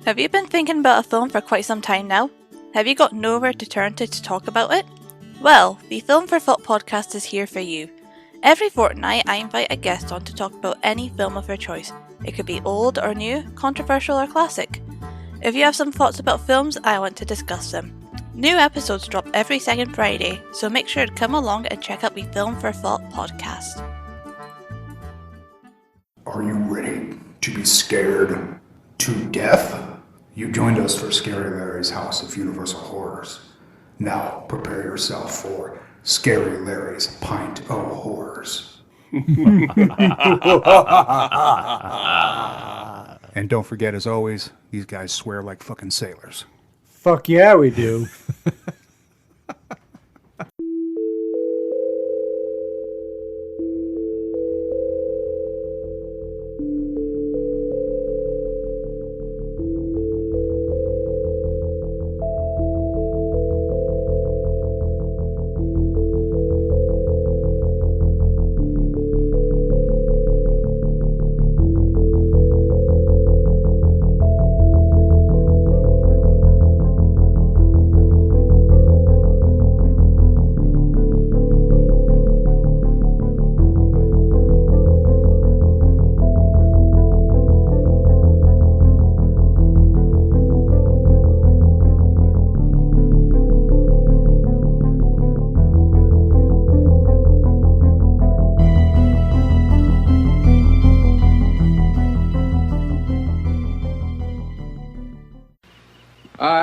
Have you been thinking about a film for quite some time now? Have you got nowhere to turn to talk about it? Well, the Film for Thought podcast is here for you. Every fortnight I invite a guest on to talk about any film of their choice. It could be old or new, controversial or classic. If you have some thoughts about films, I want to discuss them. New episodes drop every second Friday, so make sure to come along and check out the Film for Thought podcast. Are you ready to be scared to death? You joined us for Scary Larry's House of Universal Horrors. Now prepare yourself for Scary Larry's Pint O Horrors. And don't forget, as always, these guys swear like fucking sailors. Fuck yeah, we do.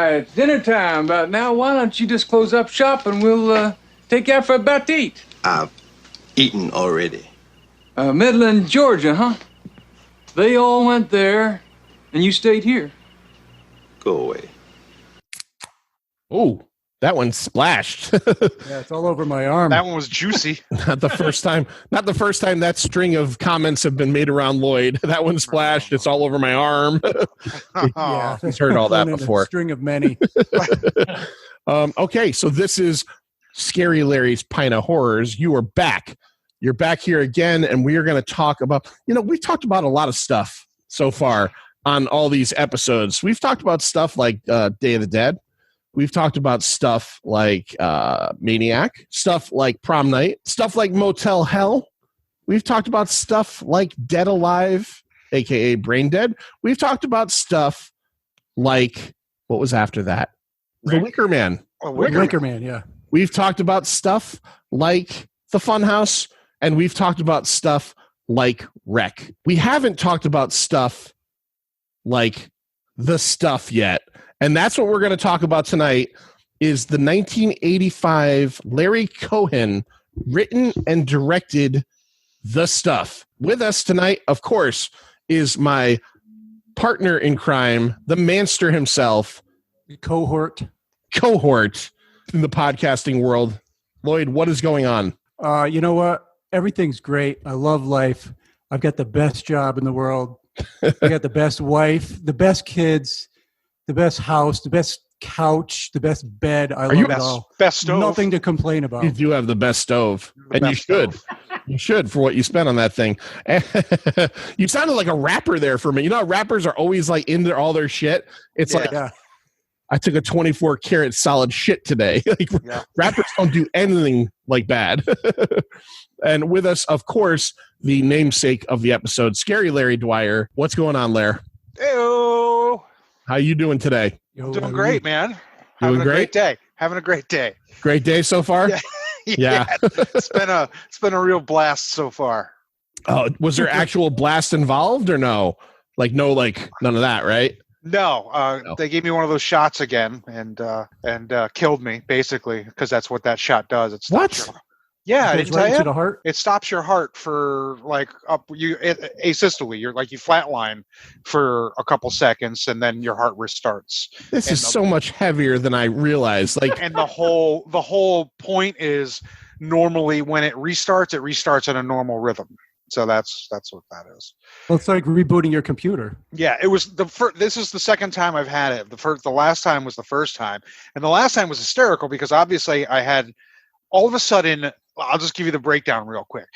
It's dinner time about now. Why don't you just close up shop and we'll take you out for a bite to eat? I've eaten already. Midland, Georgia, huh? They all went there, and you stayed here. Go away. Oh, that one splashed. Yeah, it's all over my arm. That one was juicy. Not the first time that string of comments have been made around Lloyd. That one splashed. It's all over my arm. Yeah, He's heard all that one in before. A string of many. Okay, so this is Scary Larry's Pint O Horrors. You are back. You're back here again, and we are going to talk about, we've talked about a lot of stuff so far on all these episodes. We've talked about stuff like Day of the Dead. We've talked about stuff like Maniac, stuff like Prom Night, stuff like Motel Hell. We've talked about stuff like Dead Alive, a.k.a. Brain Dead. We've talked about stuff like, what was after that? The Wicker Man. Oh, Wicker Man, yeah. We've talked about stuff like The Funhouse, and we've talked about stuff like Wreck. We haven't talked about stuff like The Stuff yet. And that's what we're going to talk about tonight is the 1985 Larry Cohen written and directed The Stuff. With us tonight, of course, is my partner in crime, the manster himself. Cohort In the podcasting world. Lloyd, what is going on? You know what? Everything's great. I love life. I've got the best job in the world. I got the best wife, the best kids, the best house, the best couch, the best bed. I love it all. Best stove. Nothing to complain about. You do have the best stove. And you should. You should for what you spent on that thing. You sounded like a rapper there for me. You know how rappers are always like into all their shit? It's like, I took a 24 karat solid shit today. Rappers don't do anything like bad. And with us, of course, the namesake of the episode, Scary Larry Dwyer. What's going on, Lair? Ew. How you doing today? Doing great, man. Doing great? Having a great day. Great day so far? Yeah. It's been a real blast so far. Oh, was there actual blast involved or no? None of that, right? No, they gave me one of those shots again and killed me basically because that's what that shot does. It stops Yeah, I it didn't goes right tell into you. the heart. It stops your heart for asystole. You're you flatline for a couple seconds and then your heart restarts. This is so much heavier than I realized. And the whole point is normally when it restarts in a normal rhythm. So that's what that is. Well, it's like rebooting your computer. Yeah, it was the first. This is the second time I've had it. The last time was the first time, and the last time was hysterical because obviously I had all of a sudden. I'll just give you the breakdown real quick.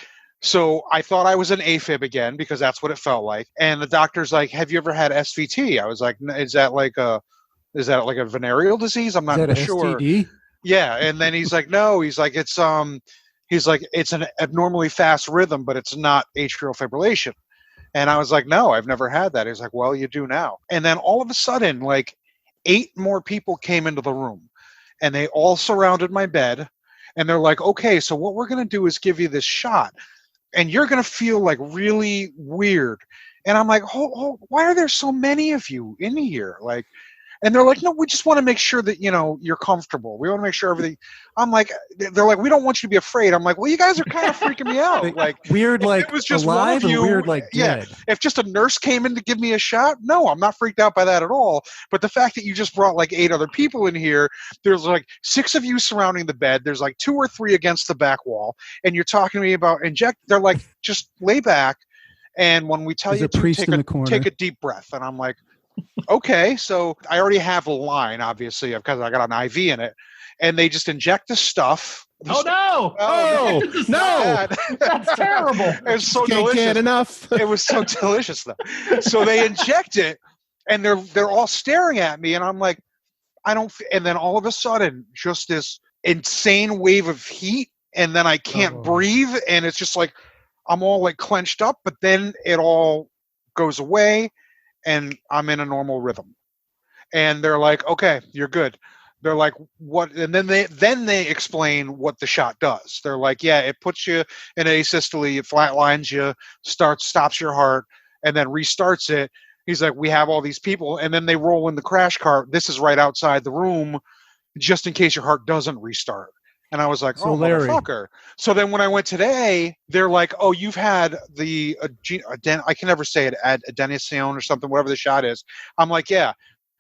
So I thought I was an AFib again because that's what it felt like. And the doctor's like, "Have you ever had SVT?" I was like, "Is that like a venereal disease? I'm Is that not a sure." STD? Yeah, and then he's like, "No." He's like, "It's an abnormally fast rhythm, but it's not atrial fibrillation." And I was like, "No, I've never had that." He's like, "Well, you do now." And then all of a sudden, like 8 more people came into the room, and they all surrounded my bed, and they're like, "Okay, so what we're gonna do is give you this shot, and you're gonna feel like really weird." And I'm like, why are there so many of you in here? Like, and they're like, "No, we just want to make sure that, you're comfortable. We want to make sure everything." I'm like, they're like, "We don't want you to be afraid." I'm like, "Well, you guys are kind of freaking me out." Like, weird, if like it was just one alive, of you, or weird, like yeah, dead. if just a nurse came in to give me a shot, no, I'm not freaked out by that at all. But the fact that you just brought like 8 other people in here, there's like 6 of you surrounding the bed, there's like 2 or 3 against the back wall, and you're talking to me about inject. They're like, "Just lay back, and when we tell There's you a to priest in the corner. take a deep breath." And I'm like, "Okay." So I already have a line, obviously, because I got an IV in it, and they just inject the stuff. Oh no! Oh, This is no! bad. That's terrible. It's so Can't delicious. get enough. It was so delicious, though. So they inject it, and they're all staring at me, and I'm like, I don't. And then all of a sudden, just this insane wave of heat, and then I can't breathe, and it's just like I'm all like clenched up, but then it all goes away, and I'm in a normal rhythm. And they're like, "Okay, you're good." They're like, "What?" And then they explain what the shot does. They're like, "Yeah, it puts you in asystole, it flatlines you, stops your heart, and then restarts it." He's like, "We have all these people," and then they roll in the crash cart. This is right outside the room, just in case your heart doesn't restart. And I was like, So, "Oh, Larry. motherfucker!" So then when I went today, they're like, "Oh, you've had the I can never say it, adenosine or something, whatever the shot is." I'm like, "Yeah."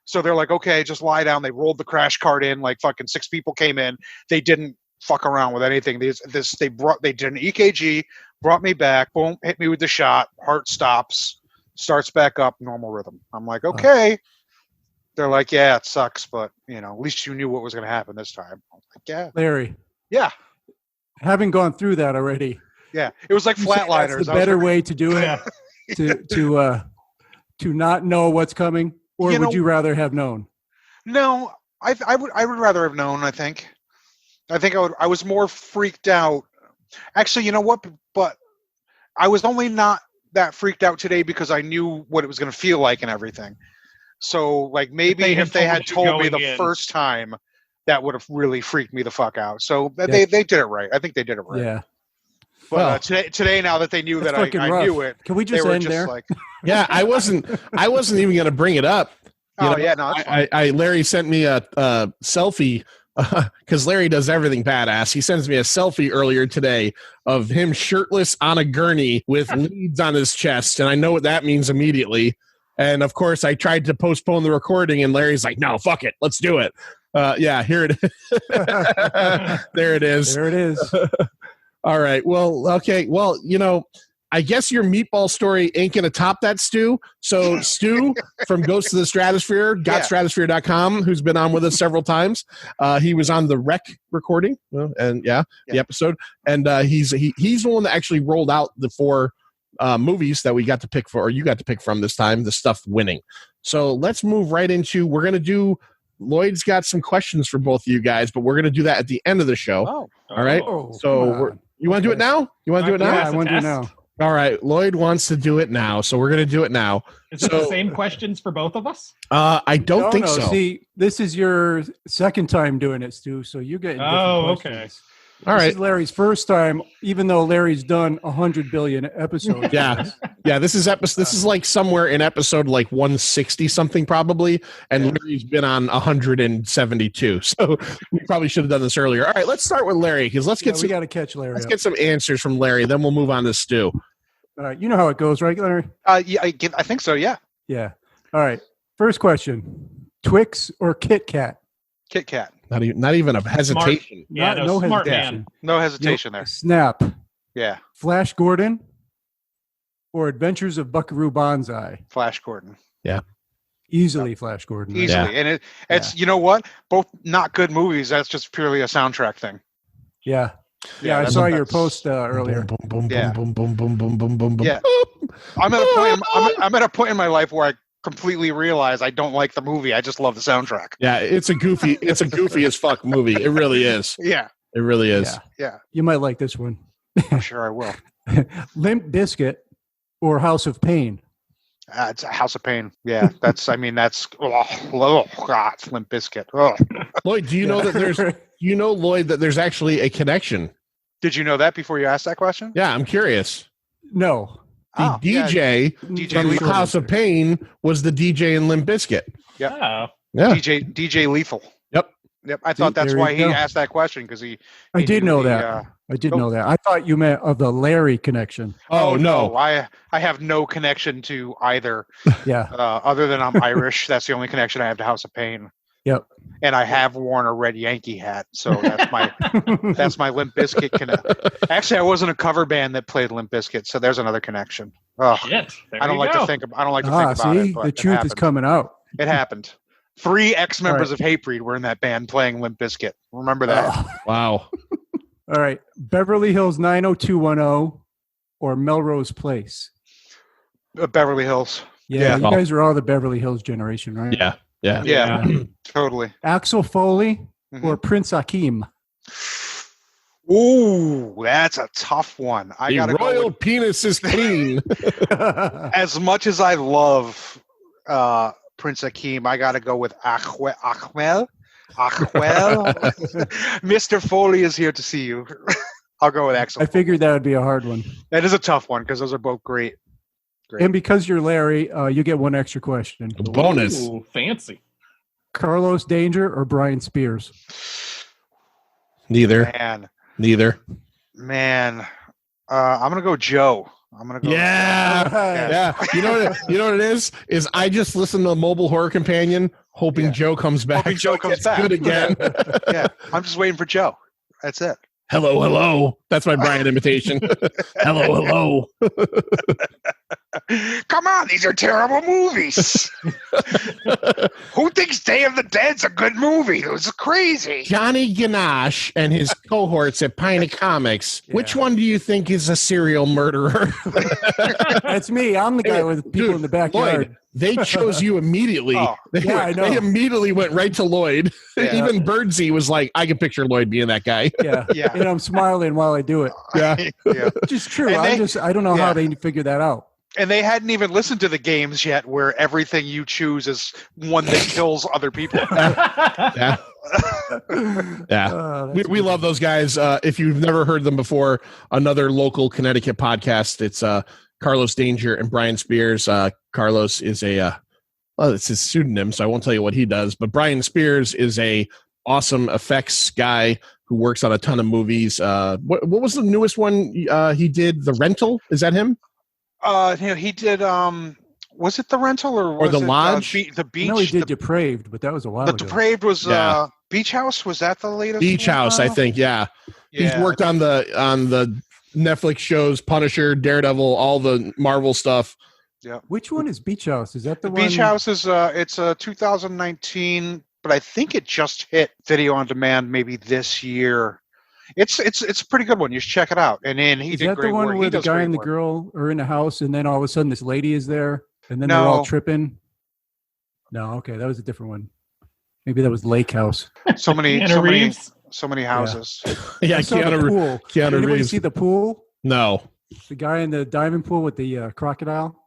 So they're like, "Okay, just lie down." They rolled the crash cart in, like fucking 6 people came in. They didn't fuck around with anything. They did an EKG, brought me back, boom, hit me with the shot, heart stops, starts back up, normal rhythm. I'm like, "Okay." They're like, "Yeah, it sucks, but at least you knew what was going to happen this time." I'm like, "Yeah, Larry, yeah, having gone through that already, yeah." It was like you say that's flatliners. the better way to do it, to not know what's coming, or would you rather have known? No, I would rather have known. I think I was more freaked out. Actually, you know what? But I was only not that freaked out today because I knew what it was going to feel like and everything. So, like, maybe if they had told me the first time, that would have really freaked me the fuck out. So they did it right. I think they did it right. Yeah. But today, now that they knew that I knew it, can we just end there? Like, Yeah, I wasn't even going to bring it up. Yeah, no, that's fine. Larry sent me a selfie because Larry does everything badass. He sends me a selfie earlier today of him shirtless on a gurney with leads on his chest, and I know what that means immediately. And of course, I tried to postpone the recording, and Larry's like, "No, fuck it, let's do it." Yeah, here it is. There it is. There it is. All right. Well, okay. Well, I guess your meatball story ain't going to top that, Stu. So Stu from Ghost to the Stratosphere, gotstratosphere.com, who's been on with us several times. He was on the Rec recording and the episode. And he's the one that actually rolled out the 4 movies that we got to pick for, or you got to pick from this time, the stuff winning. So let's move right into, we're going to do, Lloyd's got some questions for both of you guys, but we're going to do that at the end of the show. Oh. All right. So you want to do it now? You want to do it now? Yeah, I want to do it now. All right, Lloyd wants to do it now, so we're going to do it now. Is it the same questions for both of us? I don't think so. See, this is your second time doing it, Stu, so you're getting different questions. All right. This is Larry's first time, even though Larry's done 100 billion episodes. Yeah. This is like somewhere in episode like 160 something probably, and Larry's been on 172. So we probably should have done this earlier. All right, let's start with Larry because we got to catch Larry. Let's get some answers from Larry, then we'll move on to Stu. All right, you know how it goes, right, Larry? Yeah, I think so. Yeah. Yeah. All right. First question: Twix or Kit Kat? Kit Kat. Not even a hesitation. No smart hesitation. man. No hesitation there. Snap. Yeah. Flash Gordon or Adventures of Buckaroo Banzai? Flash Gordon. Yeah. Easily Flash Gordon. Right? Easily. And it's you know what? Both not good movies. That's just purely a soundtrack thing. Yeah. Yeah, I that's- saw your that's- post earlier. Boom, boom, Yeah. boom, boom, boom, boom, boom, boom, boom. Yeah. I'm at a point. I'm at a point in my life where I completely realize I don't like the movie. I just love the soundtrack. Yeah, it's a goofy as fuck movie. It really is. Yeah, It really is. yeah. You might like this one. I'm sure I will. Limp Bizkit or House of Pain? It's a House of Pain. Yeah, that's. I mean, that's. Oh, God, it's Limp Bizkit. Oh. Lloyd, do you know that there's Lloyd, that there's actually a connection? Did you know that before you asked that question? Yeah, I'm curious. No. The Oh, yeah. DJ DJ from Lethal. House of Pain was the DJ in Limp Bizkit. Oh. Yeah. DJ Lethal. Yep. Yep. I thought that's there why you he go. asked that question because he. I did knew know the, that. I did know that. I thought you meant of the Larry connection. Oh, no. I have no connection to either. Yeah. Other than I'm Irish, that's the only connection I have to House of Pain. Yep. And I have worn a red Yankee hat, so that's my Limp Bizkit connection. Actually, I was in a cover band that played Limp Bizkit, so there's anher connection. Oh, Shit. There I don't you like go. to think. I don't like to think about see, it. But the truth is coming out. It happened. 3 ex-members All of Hatebreed were in that band playing Limp Bizkit. Remember that? Wow. All right. Beverly Hills 90210 or Melrose Place? Beverly Hills. Yeah, Yeah. you guys are all the Beverly Hills generation, right? Yeah. Yeah. Yeah, totally. Axel Foley Mhm. or Prince Hakeem? Ooh, that's a tough one. I The gotta go royal with, penis is clean. as much as I love Prince Hakeem, I gotta go with Achmel. Achmel. Mr. Foley is here to see you. I'll go with Axel. I figured that would be a hard one. That is a tough one because those are both great. Great. And because you're Larry, you get one extra question. Bonus. Ooh, fancy. Carlos Danger or Brian Spears? Neither. Man. I'm gonna go Joe. I'm gonna go. Yeah. Yeah. You know what it is? Is I just listen to Mobile Horror Companion hoping Yeah. Joe comes back. Hoping Joe so it comes gets back. good again. Yeah, I'm just waiting for Joe. That's it. Hello, hello. That's my Brian imitation. Hello, hello. Come on, these are terrible movies. Who thinks Day of the Dead's a good movie? It was crazy. Johnny Ganache and his cohorts at Pint Comics. Which one do you think is a serial murderer? That's me. I'm the guy with people Dude, in the backyard. Lloyd, they chose you immediately. Oh, I know. They immediately went right to Lloyd. Yeah. Even Birdsey was like, I can picture Lloyd being that guy. Yeah. Yeah. And I'm smiling while I do it. Yeah. Yeah. Which is true. And I don't know yeah. how they figured that out. And they hadn't even listened to the games yet where everything you choose is one that kills other people. Yeah. Yeah. We love those guys. If you've never heard them before, another local Connecticut podcast. It's Carlos Danger and Brian Spears. Carlos is it's his pseudonym, so I won't tell you what he does. But Brian Spears is a awesome effects guy who works on a ton of movies. What was the newest one he did? The Rental? Is that him? He did. Was it The Rental or was The it, Lodge? the Beach? I know he did Depraved, but that was a while the ago. Depraved was Yeah. Beach House. Was that the latest? Beach one? House, I think. Yeah. He's worked on the Netflix shows, Punisher, Daredevil, all the Marvel stuff. Which one is Beach House? Is that the The one? Beach House is it's 2019, but I think it just hit video on demand maybe this year. It's a pretty good one. You should check it out. And then he Is did that great the one work. where He the does guy great and the work. girl are in the house, and then all of a sudden this lady is there, and then they're all No. tripping? No, okay, that was a different one. Maybe that was Lake House. So many, Keanu so many, Reeves? so many houses. Yeah, I saw the pool. Did Keanu anybody Reeves. see the pool? No. The guy in the diamond pool with the crocodile?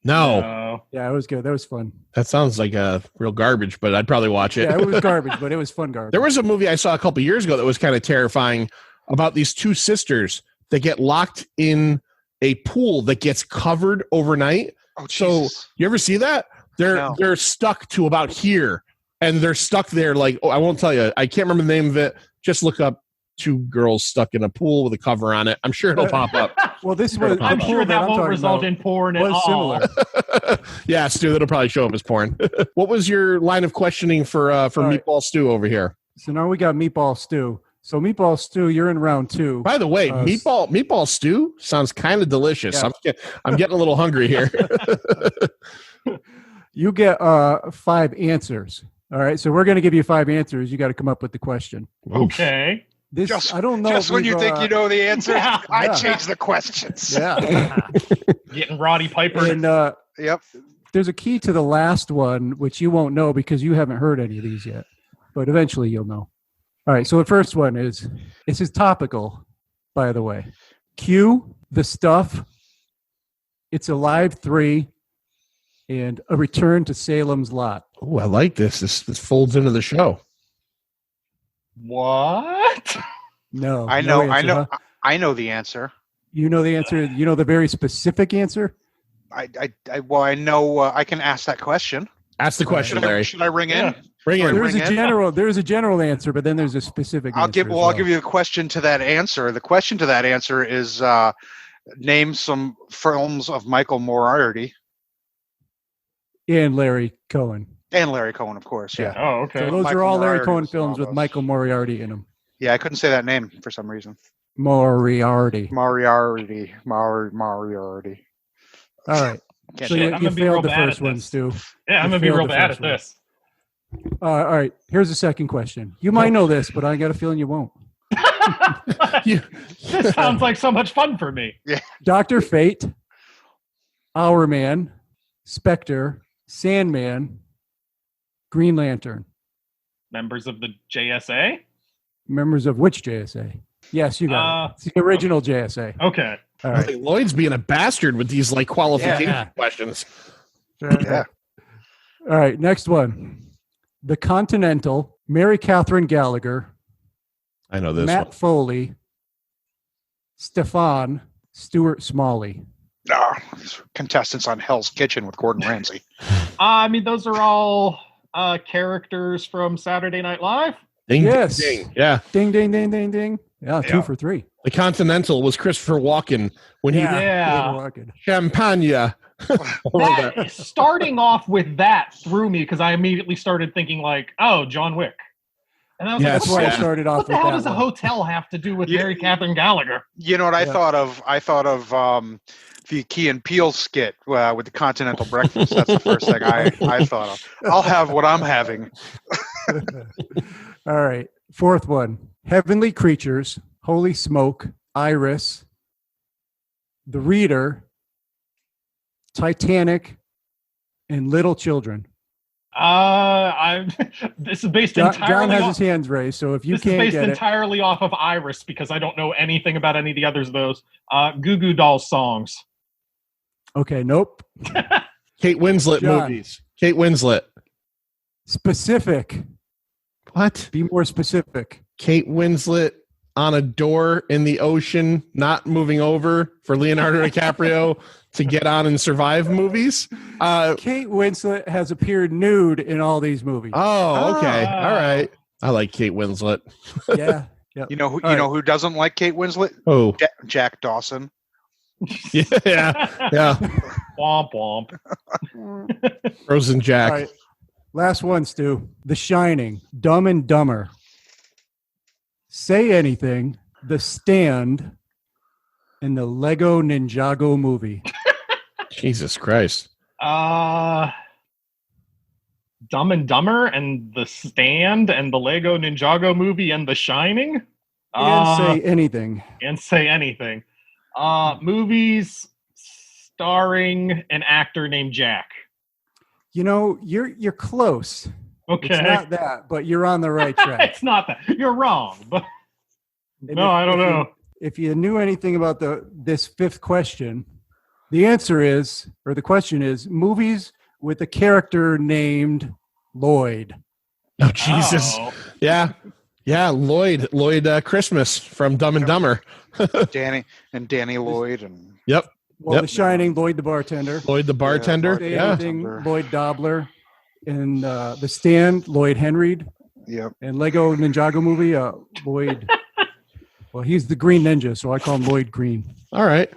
No. Oh. Yeah, it was good. That was fun. That sounds like a real garbage, but I'd probably watch it. Yeah, it was garbage, but it was fun garbage. There was a movie I saw a couple years ago that was kind of terrifying about these two sisters that get locked in a pool that gets covered overnight. Oh, So Jesus. you ever see that? No. They're stuck to about here, and they're stuck there. Like, I won't tell you. I can't remember the name of it. Just look up two girls stuck in a pool with a cover on it. I'm sure it'll pop up. Well, this was I'm the sure pool that I'm won't talking result about in porn at was all. similar. Yeah, Stu, that'll probably show up as porn. What was your line of questioning for right. Meatball Stew over here? So now we got Meatball Stew. So Meatball Stew, you're in round 2. By the way, meatball stew sounds kind of delicious. Yeah. I'm getting a little hungry here. You get 5 answers. All right, so we're going to give you 5 answers. You got to come up with the question. Okay. I don't know. Just if when you we've, think you know the answer, Yeah. I Yeah. change the questions. Yeah. Getting Roddy Piper. And Yep. there's a key to the last one, which you won't know because you haven't heard any of these yet. But eventually you'll know. All right. So the first one is topical, by the way. Q, The Stuff, It's Alive 3, and A Return to Salem's Lot. Oh, I like this. This folds into the show. What? No. I no know. answer, huh? I know the answer. You know the answer. You know the very specific answer? I know. I can ask that question. Ask the question, Larry. Should I ring Yeah. in? Bring it. There's Ring a in? general answer, but then there's a specific I'll answer. give. as Well, I'll well. give you the question to that answer. The question to that answer is name some films of Michael Moriarty And Larry Cohen. and Larry Cohen, of course. Yeah. Oh, okay. So those Michael are all Larry Moriarty Cohen was films one of with those. Michael Moriarty in them. Yeah, I couldn't say that name for some reason. Moriarty. Moriarty. All right. Can't So say you, it. I'm you gonna be real failed the bad first at one, this. Stu. Yeah, I'm You gonna be failed real the bad first at one. this. All right. Here's the second question. You might know this, but I got a feeling you won't. This sounds like so much fun for me. Dr. Fate, Our Man, Spectre, Sandman, Green Lantern. Members of the JSA? Members of which JSA? Yes, you got it. It's the original JSA. Okay. All I right. think Lloyd's being a bastard with these like qualification Yeah. questions. Yeah. All right. Next one. The Continental, Mary Catherine Gallagher, I know this Matt one. Foley, Stefan, Stuart Smalley. These contestants on Hell's Kitchen with Gordon Ramsay. I mean, those are all characters from Saturday Night Live. Ding, Yes. ding, ding. Yeah. Ding, ding, ding, ding, ding. Yeah, 2 for 3. The Continental was Christopher Walken when he Yeah. Champagne. I love that. Starting off with that threw me because I immediately started thinking like, oh, John Wick. And I was Yes, That's why like, I yeah. started off what the with hell that does a one. hotel have to do with Yeah. Mary Catherine Gallagher? You know what I Yeah. thought of? I thought of the Key and Peele skit with the Continental Breakfast. That's the first thing I thought of. I'll have what I'm having. All right. Fourth one. Heavenly Creatures, Holy Smoke, Iris, The Reader, Titanic, and Little Children. This is based John entirely has off, his hands raised, so if you this is can't based get it, entirely off of Iris because I don't know anything about any of the others of those. Goo Goo Dolls songs. okay, nope. Kate Winslet John. movies. Kate Winslet. Specific. What? Be more specific. Kate Winslet on a door in the ocean, not moving over for Leonardo DiCaprio to get on and survive movies. Kate Winslet has appeared nude in all these movies. Oh, okay. Ah. All right. I like Kate Winslet. Yeah. Yep. You know who? All You know who doesn't like Kate Winslet? Oh, Jack Dawson. yeah. Yeah. Womp womp. Frozen Jack. All right. Last one, Stu. The Shining, Dumb and Dumber, Say Anything, The Stand, and the Lego Ninjago movie. Jesus Christ. Dumb and Dumber and The Stand and the Lego Ninjago movie and The Shining. And Say Anything. And Say Anything. Movies starring an actor named Jack. You know, you're close. Okay. It's not that, but you're on the right track. It's not that. You're wrong. But And no, I don't know. If you knew anything about this fifth question, the answer is, or the question is, movies with a character named Lloyd. Oh, Jesus. Oh. Yeah. Yeah. Lloyd Christmas from Dumb and Dumber. Danny Lloyd and Yep. Well, Yep. The Shining, Lloyd the bartender. Lloyd the bartender. Say Yeah. Anything, Lloyd Dobler. And The Stand, Lloyd Henry. yep. And Lego Ninjago movie, Lloyd. Well, he's the Green Ninja, so I call him Lloyd Green. All right.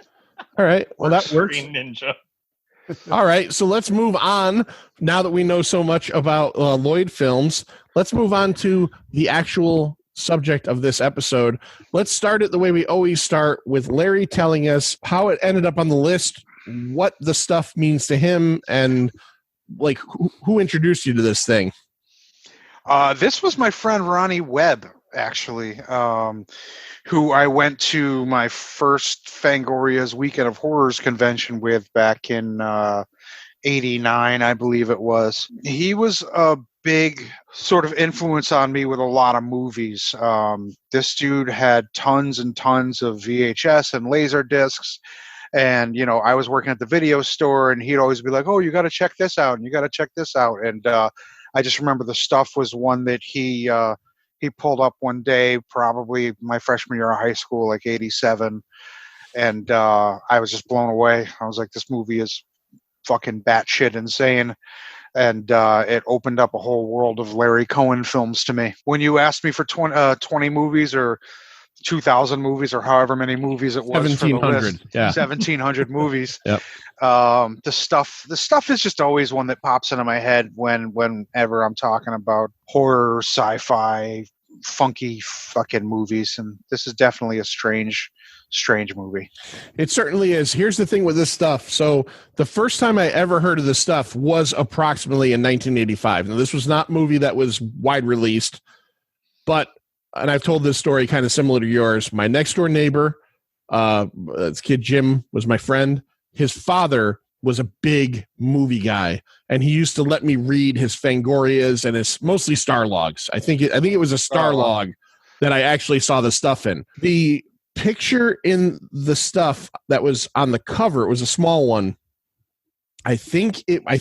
All right. Well, that works. Green Ninja. All right. So let's move on. Now that we know so much about Lloyd films, let's move on to the actual subject of this episode. Let's start it the way we always start, with Larry telling us how it ended up on the list, what the stuff means to him, and like who introduced you to this thing. This was my friend Ronnie Webb, actually, who I went to my first Fangoria's Weekend of Horrors convention with back in 89, I believe it was. He was a big sort of influence on me with a lot of movies. This dude had tons and tons of VHS and laser discs. And, I was working at the video store, and he'd always be like, oh, you got to check this out, and you got to check this out. And I just remember the stuff was one that he pulled up one day, probably my freshman year of high school, like 87. And I was just blown away. I was like, this movie is fucking batshit insane. And it opened up a whole world of Larry Cohen films to me. When you asked me for 20 movies or 2,000 movies or however many movies it was 1,700, yeah. 1,700 movies. Yep. The stuff is just always one that pops into my head whenever I'm talking about horror, sci-fi, funky fucking movies. And this is definitely a strange movie. It certainly is. Here's the thing with this stuff. So the first time I ever heard of this stuff was approximately in 1985. Now, this was not a movie that was wide released, but, and I've told this story kind of similar to yours. My next door neighbor, this kid Jim, was my friend. His father was a big movie guy, and he used to let me read his Fangorias and his mostly Star Logs. I think it was a Star Log that I actually saw the stuff in. The picture in the stuff that was on the cover, it was a small one. I think I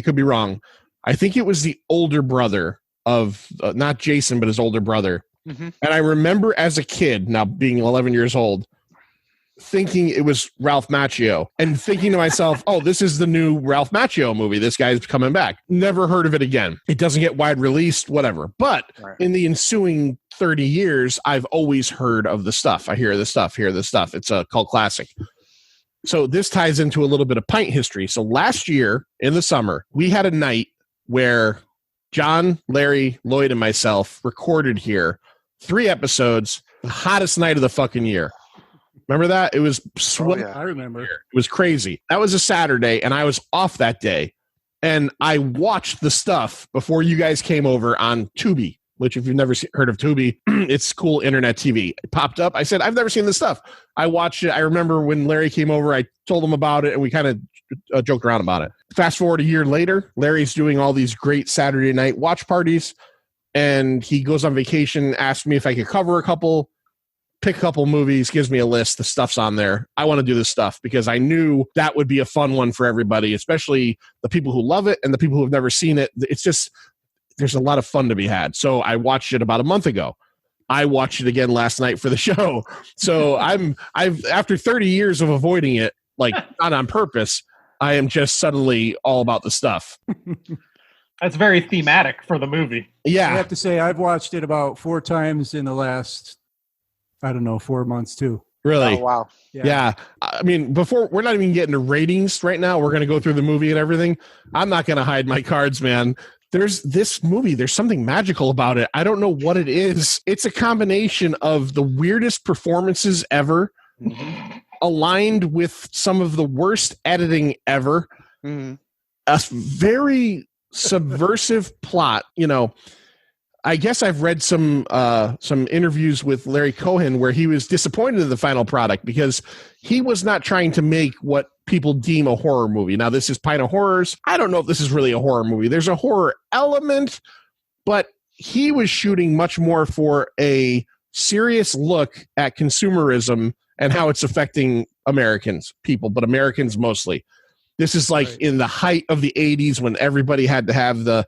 could be wrong. I think it was the older brother of not Jason, but his older brother. Mm-hmm. And I remember as a kid, now being 11 years old, thinking it was Ralph Macchio and thinking to myself, oh, this is the new Ralph Macchio movie. This guy's coming back. Never heard of it again. It doesn't get wide released, whatever. But in the ensuing 30 years, I've always heard of the stuff. I hear the stuff. It's a cult classic. So this ties into a little bit of Pint history. So last year in the summer, we had a night where John, Larry, Lloyd, and myself recorded here 3 episodes, the hottest night of the fucking year. Remember that? It was sweaty. I remember. It was crazy. That was a Saturday, and I was off that day. And I watched the stuff before you guys came over on Tubi, which if you've never heard of Tubi, it's cool internet TV. It popped up. I said, I've never seen this stuff. I watched it. I remember when Larry came over, I told him about it, and we kind of joked around about it. Fast forward a year later, Larry's doing all these great Saturday night watch parties, and he goes on vacation, asked me if I could cover pick a couple movies, gives me a list. The stuff's on there. I want to do this stuff because I knew that would be a fun one for everybody, especially the people who love it and the people who have never seen it. It's just, there's a lot of fun to be had. So I watched it about a month ago. I watched it again last night for the show. So I've after 30 years of avoiding it, like not on purpose, I am just suddenly all about the stuff. That's very thematic for the movie. Yeah. I have to say, I've watched it about 4 times in the last, 4 months too. Really? Oh, wow. Yeah. I mean, before, we're not even getting to ratings right now. We're going to go through the movie and everything. I'm not going to hide my cards, man. There's this movie. There's something magical about it. I don't know what it is. It's a combination of the weirdest performances ever, aligned with some of the worst editing ever, a very subversive plot. I guess I've read some interviews with Larry Cohen where he was disappointed in the final product because he was not trying to make what people deem a horror movie. Now, this is Pint O Horrors. I don't know if this is really a horror movie. There's a horror element, but he was shooting much more for a serious look at consumerism and how it's affecting people, but Americans mostly. This is like in the height of the 80s when everybody had to have the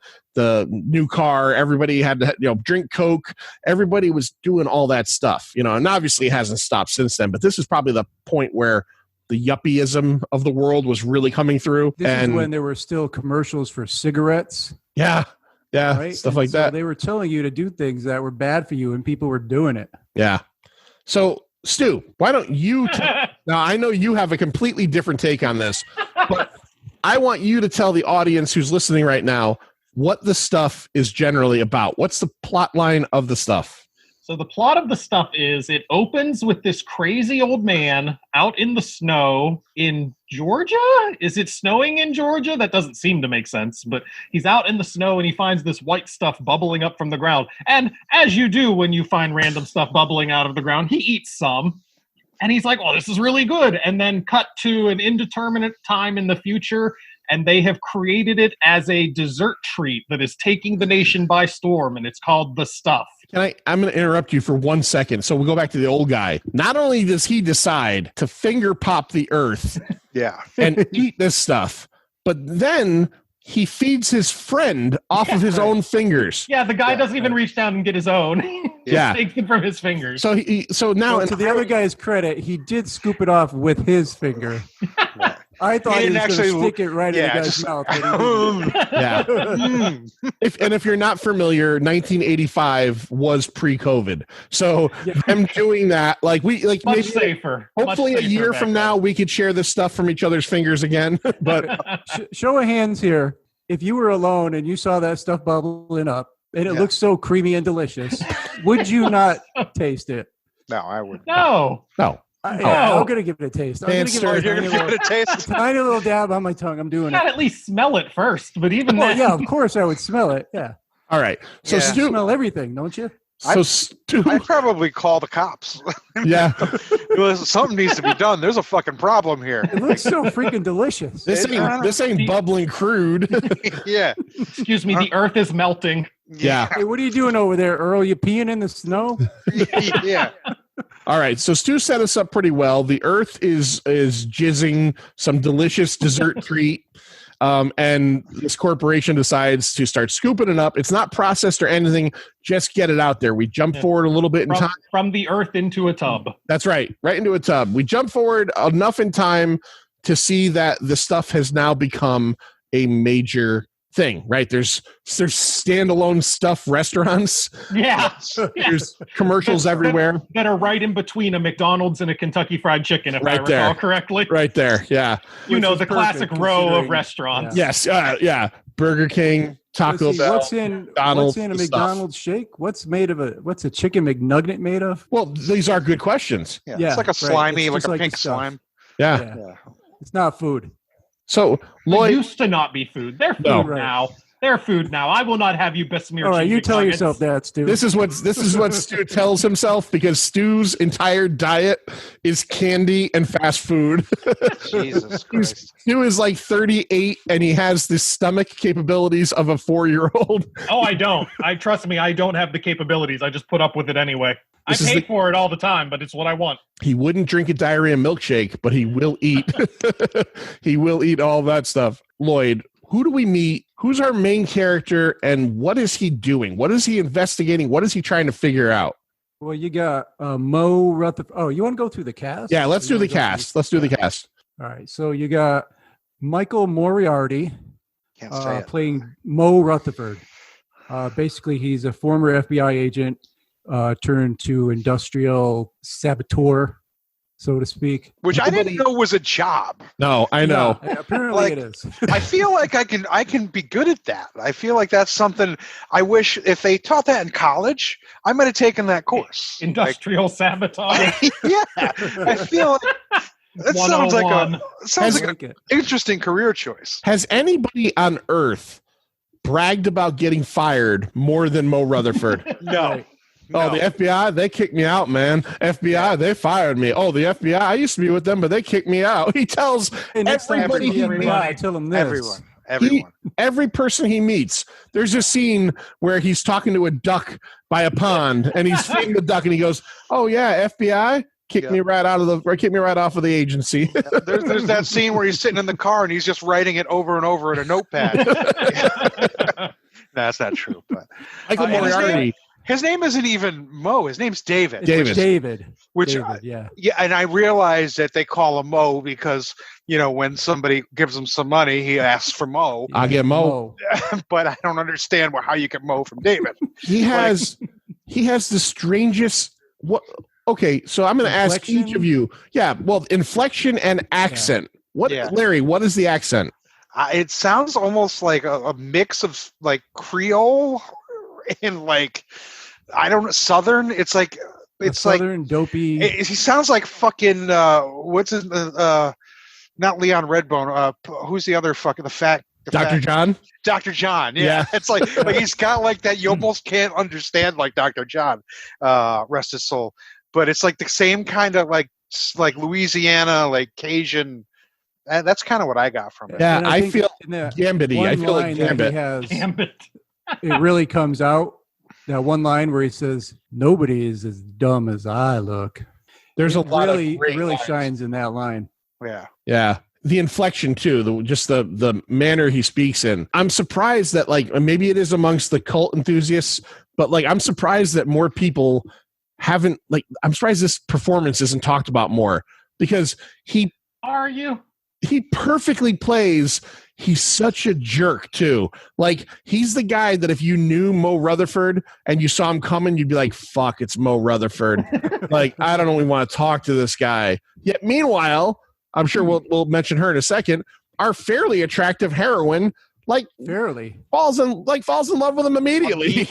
new car. Everybody had to drink Coke. Everybody was doing all that stuff, and obviously it hasn't stopped since then. But this is probably the point where the yuppieism of the world was really coming through. This is when there were still commercials for cigarettes. Yeah, right? Stuff like that. They were telling you to do things that were bad for you, and people were doing it. Yeah. So, Stu, why don't you... Now, I know you have a completely different take on this, but I want you to tell the audience who's listening right now what the stuff is generally about. What's the plot line of the stuff? So the plot of the stuff is it opens with this crazy old man out in the snow in Georgia. Is it snowing in Georgia? That doesn't seem to make sense, but he's out in the snow and he finds this white stuff bubbling up from the ground. And as you do when you find random stuff bubbling out of the ground, he eats some. And he's like, oh, this is really good. And then cut to an indeterminate time in the future, and they have created it as a dessert treat that is taking the nation by storm, and it's called The Stuff. I'm going to interrupt you for 1 second. So we'll go back to the old guy. Not only does he decide to finger pop the earth Yeah. and eat this stuff, but then he feeds his friend off of his own fingers. Yeah, the guy doesn't even reach down and get his own. He Yeah. takes it from his fingers. So so now, Well, to the other guy's credit, he did scoop it off with his finger. I thought he didn't was going actually- to stick it right in the guy's just- mouth. but he didn't. yeah. If you're not familiar, 1985 was pre-COVID. So them doing that, like Much maybe safer. hopefully Much a year safer from back now we could share this stuff from each other's fingers again. But Show of hands here. If you were alone and you saw that stuff bubbling up and it looks so creamy and delicious, would you not taste it? No, I wouldn't. then. No. no. I'm going to give it a taste. I'm going to give Sir, it You're a gonna tiny give it a little, taste. tiny little dab on my tongue. I'm You doing gotta it. at least smell it first, but even Well, then, yeah, of course I would smell it. Yeah. All right. So Yeah. You Stu, smell everything, don't you? Stu, I'd probably call the cops. yeah. Something needs to be done. There's a fucking problem here. It looks so freaking delicious. This ain't bubbling crude. Yeah. excuse me, the earth is melting. Yeah. Hey, what are you doing over there, Earl? You peeing in the snow? Yeah. All right, so Stu set us up pretty well. The Earth is jizzing some delicious dessert treat, and this corporation decides to start scooping it up. It's not processed or anything; just get it out there. We jump forward a little bit in From, time. from the earth into a tub. That's right into a tub. We jump forward enough in time to see that the stuff has now become a major thing. Right? There's standalone stuff restaurants. Yeah. There's commercials everywhere. That are right in between a McDonald's and a Kentucky Fried Chicken, if I Right recall there. correctly. Right there, yeah. You Which know, is the classic perfect, row of considering- restaurants. Yes, yeah. Burger King, Taco Let's see, Bell. what's in McDonald's, a the stuff. McDonald's shake? What's a chicken McNugget made of? Well, these are good questions. Yeah. Yeah, It's like a right. slimy, It's like just a like the pink stuff. slime. Yeah. Yeah. It's not food. So, It Lloyd, used to not be food. They're food No. now. They're food now. I will not have you besmear All right, cheese you tell McNuggets. yourself that, Stu. this is what Stu tells himself because Stu's entire diet is candy and fast food. Jesus Christ. Stu is like 38 and he has the stomach capabilities of a 4-year-old. Oh, I don't. Trust me, I don't have the capabilities. I just put up with it anyway. This I is pay the- for it all the time, but it's what I want. He wouldn't drink a diarrhea milkshake, but he will eat. He will eat all that stuff. Lloyd, who do we meet? Who's our main character and what is he doing? What is he investigating? What is he trying to figure out? Well, you got Mo Rutherford. Oh, you want to go through the cast? Yeah, let's Or do you the wanna go through- cast. Let's do the cast. All right, so you got Michael Moriarty Can't say it. playing Mo Rutherford. Basically, he's a former FBI agent turned to industrial saboteur, so to speak. Which I didn't know was a job. No, I know. Yeah, apparently Like- it is. I feel like I can be good at that. I feel like that's something I wish if they taught that in college, I might have taken that course. Industrial sabotage. Yeah. I feel like that sounds like 101. sounds Has- like Like an it. interesting career choice. Has anybody on Earth bragged about getting fired more than Mo Rutherford? No. Right. Oh, the FBI, they kicked me out, man. FBI, they fired me. Oh, the FBI, I used to be with them, but they kicked me out. He tells Hey, next time everybody you're he in the meets, FBI, tell him this. Everyone. every person he meets. There's a scene where he's talking to a duck by a pond, and he's feeding the duck, and he goes, "Oh yeah, FBI kicked me right off of the agency." There's that scene where he's sitting in the car and he's just writing it over and over in a notepad. No, that's not true. But Michael and Moriarty. his name isn't even Mo. His name's David. David. David. Which David, yeah. yeah, and I realize that they call him Mo because when somebody gives him some money, he asks for Mo. I'll get Mo. But I don't understand how you get Mo from David. He has the strangest what. Okay, so I'm going to ask each Inflection? of you. Yeah, well, inflection and accent. What, Yeah. Larry? What is the accent? It sounds almost like a mix of like Creole and like I don't know, Southern. It's like Southern dopey. he sounds like fucking what's his not Leon Redbone. Who's the other fucking the fat Dr. John? Dr. John. Yeah. Yeah. It's like he's got like that. You almost can't understand like Dr. John. Rest his soul. But it's like the same kind of like Louisiana, like Cajun. That's kind of what I got from it. Yeah, And I feel that Gambit-y. I one feel like line that he Gambit. has, Gambit. it really comes out. That one line where he says, "Nobody is as dumb as I look." There's a lot of It great really lines. shines in that line. Yeah. Yeah. The inflection too, the manner he speaks in. I'm surprised that like maybe it is amongst the cult enthusiasts, but like I'm surprised that more people haven't like I'm surprised this performance isn't talked about more because Are you? he perfectly plays. He's such a jerk too. Like he's the guy that if you knew Mo Rutherford and you saw him coming, you'd be like, "Fuck, it's Mo Rutherford." Like I don't really want to talk to this guy. Yet meanwhile, I'm sure we'll mention her in a second. Our fairly attractive heroine, like Fairly. falls in love with him immediately.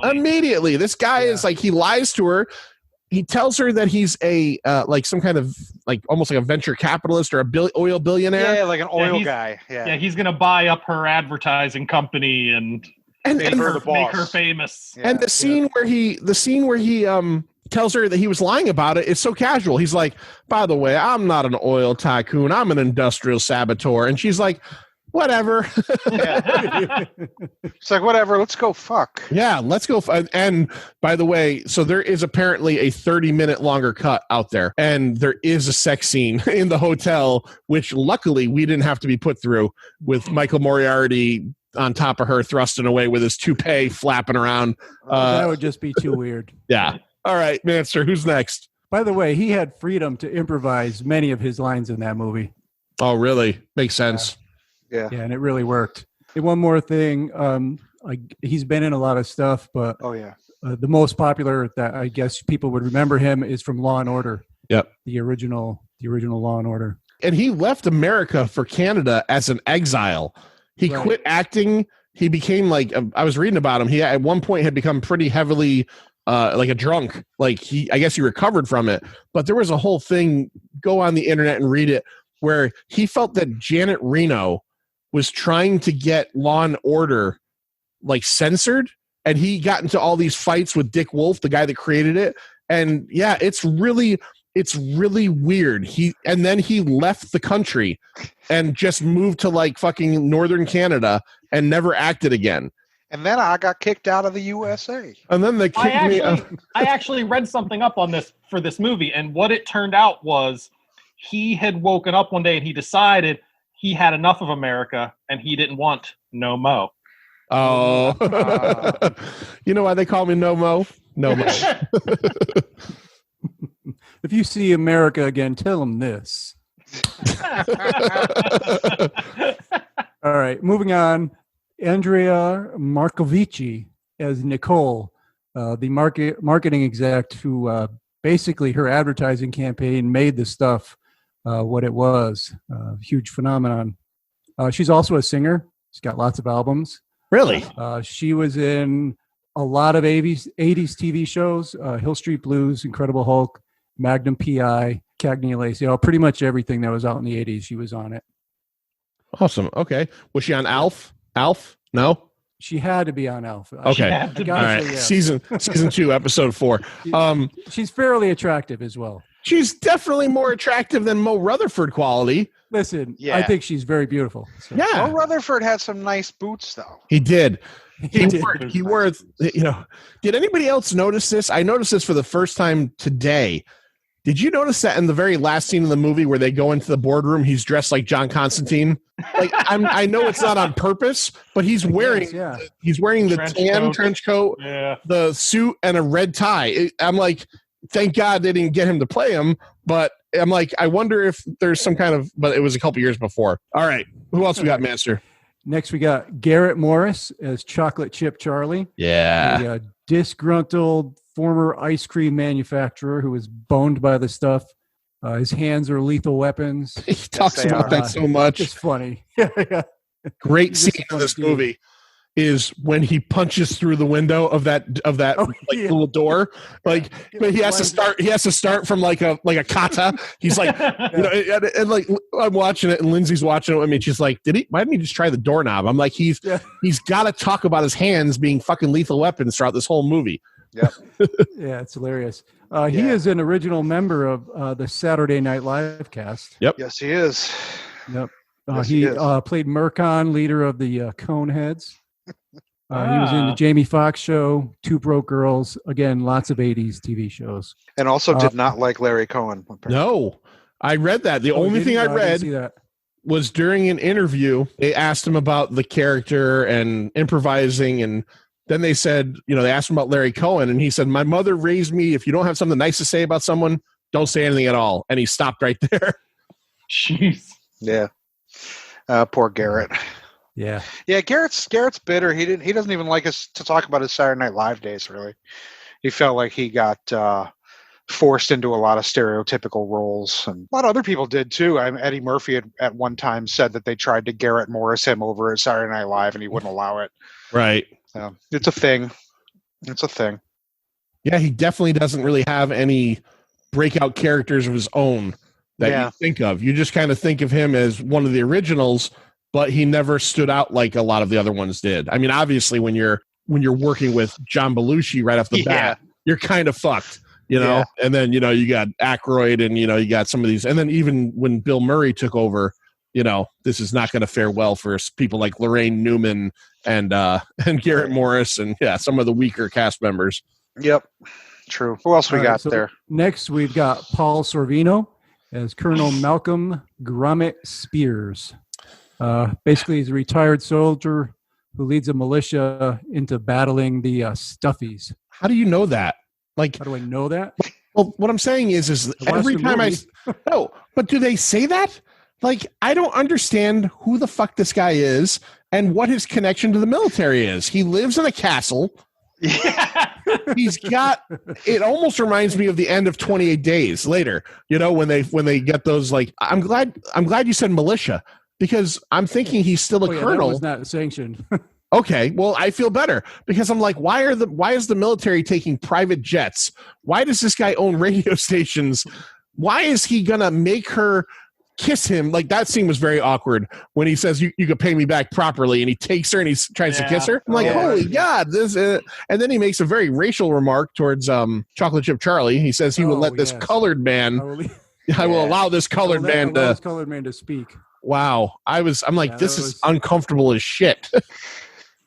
Immediately. This guy is like he lies to her. He tells her that he's a like some kind of like almost like a venture capitalist or a oil billionaire. Yeah, like an oil he's- guy. Yeah, he's gonna buy up her advertising company and Make her the make boss. her famous. Yeah. And the scene where he tells her that he was lying about it, it's so casual. He's like, "By the way, I'm not an oil tycoon. I'm an industrial saboteur." And she's like, "Whatever." It's like, whatever, let's go fuck. Yeah, let's go. And by the way, so there is apparently a 30-minute longer cut out there, and there is a sex scene in the hotel, which luckily we didn't have to be put through with Michael Moriarty on top of her, thrusting away with his toupee flapping around. That would just be too weird. Yeah. All right, Manster, who's next? By the way, he had freedom to improvise many of his lines in that movie. Oh, really? Makes sense. Yeah. Yeah, and it really worked. And one more thing, he's been in a lot of stuff, but Oh yeah. the most popular that I guess people would remember him is from Law and Order. Yep. The original Law and Order. And he left America for Canada as an exile. He Right. quit acting. He became like I was reading about him. He at one point had become pretty heavily like a drunk. Like I guess he recovered from it. But there was a whole thing. Go on the internet and read it, where he felt that Janet Reno was trying to get Law and Order like censored, and he got into all these fights with Dick Wolf, the guy that created it. And yeah, it's really weird. And then he left the country and just moved to like fucking northern Canada and never acted again. And then I got kicked out of the USA. And then they kicked me out. I actually read something up on this for this movie, and what it turned out was he had woken up one day and he decided he had enough of America and he didn't want no mo. Oh, you know why they call me No Mo? No Mo. If you see America again, tell him this. All right, moving on. Andrea Markovici as Nicole, the marketing exec who basically her advertising campaign made the stuff what it was. Huge phenomenon. She's also a singer. She's got lots of albums. Really? She was in a lot of 80s TV shows, Hill Street Blues, Incredible Hulk, Magnum P.I., Cagney and Lacey, pretty much everything that was out in the 80s, she was on it. Awesome. Okay. Was she on Alf? Alf? No? She had to be on Alf. Okay. I All gotta right. say, yeah. Season 2, episode 4. She's fairly attractive as well. She's definitely more attractive than Mo Rutherford quality. Listen, Yeah. I think she's very beautiful. So. Yeah. Well, Rutherford had some nice boots, though. He did. He did. He wore, did anybody else notice this? I noticed this for the first time today. Did you notice that in the very last scene of the movie where they go into the boardroom, he's dressed like John Constantine? Like I know it's not on purpose, but he's wearing the trench coat, Yeah. the suit, and a red tie. I'm like, thank God they didn't get him to play him. But I'm like, I wonder if there's some kind of. But it was a couple years before. All right, who else we got, Master? Next, we got Garrett Morris as Chocolate Chip Charlie. Yeah. A disgruntled former ice cream manufacturer who was boned by the stuff. His hands are lethal weapons. He talks they about are. that so much. It's funny. Yeah. Great He's just scene a in this funny dude. movie. is when he punches through the window of that little door. Like, but he has to start from like a kata. He's like, and like I'm watching it and Lindsay's watching it with me. She's like, why didn't he just try the doorknob? I'm like, he's got to talk about his hands being fucking lethal weapons throughout this whole movie. Yeah. Yeah, it's hilarious. He is an original member of the Saturday Night Live cast. Yep. Yes, he is. Yep. Yes, he he is. played Murcon, leader of the Coneheads. He was in the Jamie Foxx show, Two Broke Girls. Again, lots of 80s TV shows. And also did not like Larry Cohen. Apparently. No, I read that. The only thing I read was during an interview, they asked him about the character and improvising, and then they said, they asked him about Larry Cohen, and he said, my mother raised me, if you don't have something nice to say about someone, don't say anything at all. And he stopped right there. Jeez. Yeah. Poor Garrett. Yeah. Yeah, Garrett's bitter. He doesn't even like us to talk about his Saturday Night Live days, really. He felt like he got forced into a lot of stereotypical roles, and a lot of other people did too. Eddie Murphy at one time said that they tried to Garrett Morris him over at Saturday Night Live, and he wouldn't allow it. Right. It's a thing. It's a thing. Yeah, he definitely doesn't really have any breakout characters of his own that you think of. You just kind of think of him as one of the originals, but he never stood out like a lot of the other ones did. I mean, obviously, when you're working with John Belushi right off the bat, you're kind of fucked, And then you got Aykroyd, and you got some of these, and then even when Bill Murray took over, this is not going to fare well for people like Lorraine Newman and Garrett Morris, and some of the weaker cast members. Yep, true. Who else we got there? Next, we've got Paul Sorvino as Colonel Malcolm Gromit Spears. Basically, he's a retired soldier who leads a militia into battling the Stuffies. How do you know that? Like, how do I know that? Well, what I'm saying is every time no, but do they say that? Like, I don't understand who the fuck this guy is and what his connection to the military is. He lives in a castle. He's got, it almost reminds me of the end of 28 Days Later, when they get those, like, I'm glad you said militia, because I'm thinking he's still a colonel. That was not sanctioned. Okay, well, I feel better because I'm like, why is the military taking private jets? Why does this guy own radio stations? Why is he gonna make her kiss him? Like, that scene was very awkward when he says, you could pay me back properly, and he takes her and he tries to kiss her. I'm like, holy God, this and then he makes a very racial remark towards Chocolate Chip Charlie. He says he will let this colored man I will allow this colored man to speak. Wow. I'm like, this is uncomfortable as shit.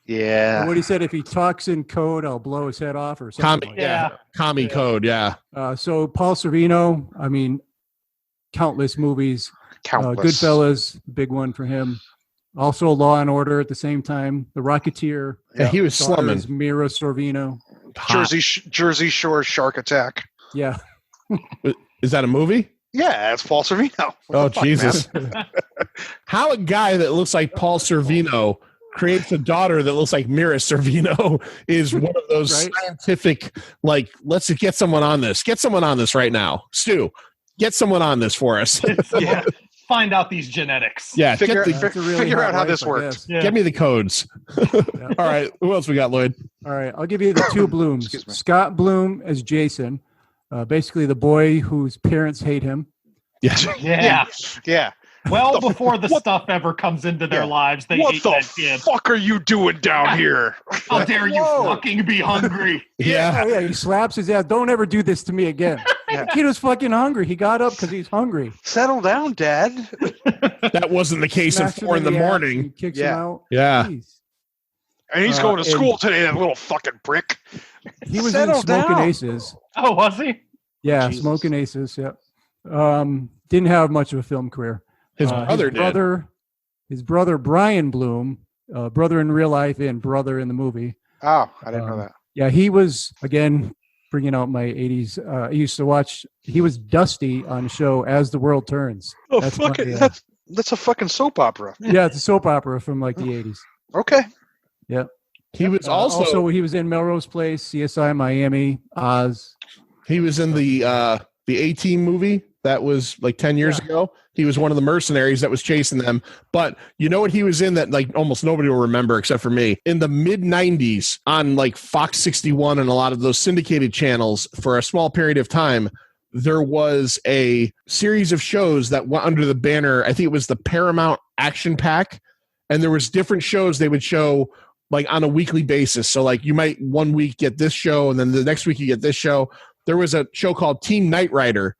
Yeah. And what he said, if he talks in code, I'll blow his head off or something. Commie code, so Paul Sorvino, I mean, countless movies. Goodfellas, big one for him. Also Law and Order at the same time. The Rocketeer. Yeah, he was slumming. Mira Sorvino. Jersey Shore Shark Attack. Yeah. Is that a movie? Yeah, it's Paul Sorvino. Oh, Jesus. How a guy that looks like Paul Sorvino creates a daughter that looks like Mira Sorvino is one of those scientific, like, let's get someone on this. Get someone on this right now. Stu, get someone on this for us. Find out these genetics. Yeah, figure out how this works. Yeah. Get me the codes. All right, who else we got, Lloyd? All right, I'll give you the two Blooms. Scott Bloom as Jason, basically the boy whose parents hate him. Yeah. Well, before the stuff ever comes into their lives, they hate that kid. What the fuck are you doing down here? How dare you fucking be hungry? Yeah, he slaps his ass. Don't ever do this to me again. The kid was fucking hungry. He got up because he's hungry. Settle down, Dad. That wasn't the case at 4 a.m. He kicks him out. Yeah. Jeez. And he's going to school today, that little fucking prick. He was in Smoking Aces. Oh, was he? Yeah, Smoking Aces, yep. Didn't have much of a film career. His brother Brian Bloom, brother in real life and brother in the movie. Oh, I didn't know that. Yeah, he was, again, bringing out my 80s. I used to watch, he was Dusty on the show As the World Turns. Oh, that's a fucking soap opera. Yeah, it's a soap opera from like the 80s. Okay. Yep. He was also he was in Melrose Place, CSI Miami, Oz. He was in the A-Team movie. that was like 10 years ago. He was one of the mercenaries that was chasing them. But you know what he was in that like almost nobody will remember except for me? In the mid 90s on like Fox 61 and a lot of those syndicated channels for a small period of time, there was a series of shows that went under the banner. I think it was the Paramount Action Pack. And there was different shows they would show like on a weekly basis. So like you might one week get this show and then the next week you get this show. There was a show called Team Knight Rider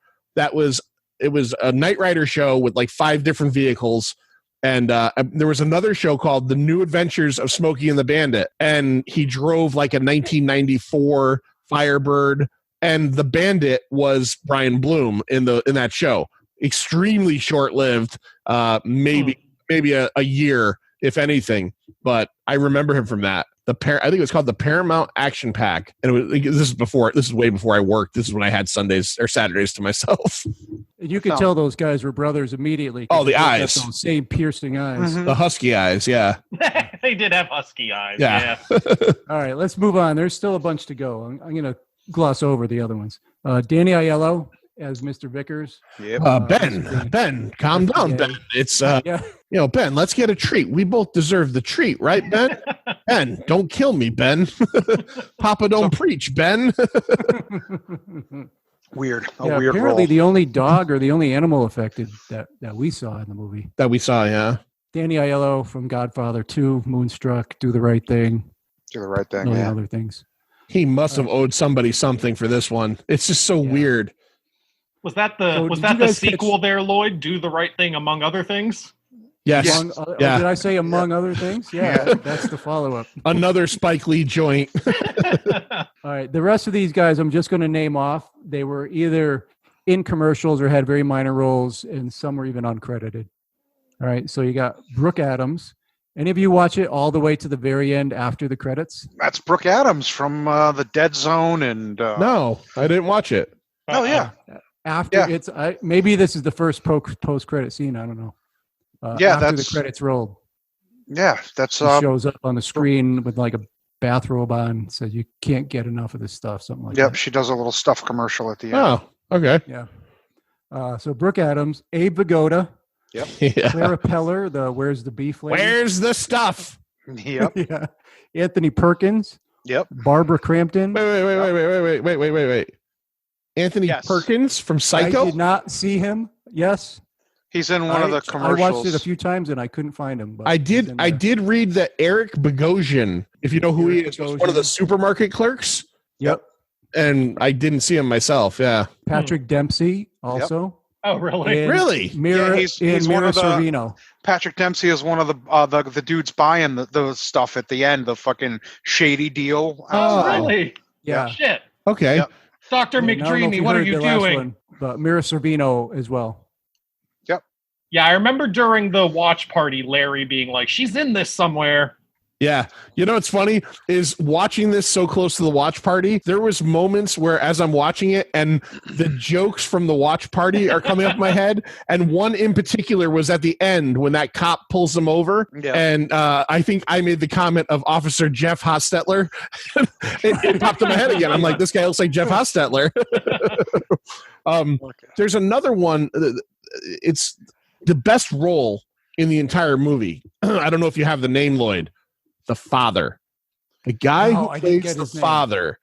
it was a Knight Rider show with like 5 different vehicles. And there was another show called The New Adventures of Smokey and the Bandit. And he drove like a 1994 Firebird. And the Bandit was Brian Bloom in that show. Extremely short-lived, maybe a year, if anything. But I remember him from that. I think it was called the Paramount Action Pack, and this is way before I worked. This is when I had Sundays or Saturdays to myself. You could tell those guys were brothers immediately. Oh, the eyes, those same piercing eyes, the husky eyes. Yeah, they did have husky eyes. Yeah. All right, let's move on. There's still a bunch to go. I'm going to gloss over the other ones. Danny Aiello as Mr. Vickers. Yep. Ben, calm down, Ben. It's Ben, let's get a treat. We both deserve the treat, right, Ben? Ben, don't kill me, Ben. Papa don't preach, Ben. Weird. Weird apparently role. The only dog or the only animal affected that we saw in the movie. That we saw, yeah. Danny Aiello from Godfather 2, Moonstruck, Do the Right Thing. Do the right thing, and yeah. other things. He must have owed somebody something for this one. It's just so weird. Was that the sequel there, Lloyd? Do the Right Thing, among other things? Yes. Did I say among other things? Yeah, that's the follow-up. Another Spike Lee joint. All right, the rest of these guys I'm just going to name off. They were either in commercials or had very minor roles, and some were even uncredited. All right, so you got Brooke Adams. Any of you watch it all the way to the very end after the credits? That's Brooke Adams from The Dead Zone and... No, I didn't watch it. Oh, yeah. Maybe this is the first post-credit scene. I don't know. After the credits rolled. Yeah, that's... She shows up on the screen with like a bathrobe on, says you can't get enough of this stuff, something like that. Yep, she does a little stuff commercial at the end. Oh, okay. Yeah. So Brooke Adams, Abe Vigoda, Yep. Yeah. Clara Peller, the Where's the Beef lady. Where's the stuff? Yep. Yeah. Anthony Perkins. Yep. Barbara Crampton. Wait. Anthony Perkins from Psycho? I did not see him. Yes. He's in one of the commercials. I watched it a few times and I couldn't find him. But I did read that Eric Bogosian, if you know who he is, was one of the supermarket clerks. Yep. And I didn't see him myself. Yeah. Patrick Dempsey also. Yep. Oh, really? Really? He's one of the. Sorvino. Patrick Dempsey is one of the dudes buying the stuff at the end, the fucking shady deal. Oh, really? Yeah. Shit. Okay. Yep. Dr. McDreamy, what are you doing? But Mira Sorvino as well. Yep. Yeah, I remember during the watch party, Larry being like, she's in this somewhere. Yeah. You know what's funny is watching this so close to the watch party, there was moments where as I'm watching it and the jokes from the watch party are coming up in my head. And one in particular was at the end when that cop pulls him over. Yeah. And I think I made the comment of Officer Jeff Hostetler. it popped in my head again. I'm like, this guy looks like Jeff Hostetler. There's another one. It's the best role in the entire movie. I don't know if you have the name, Lloyd. The father. The guy who plays the father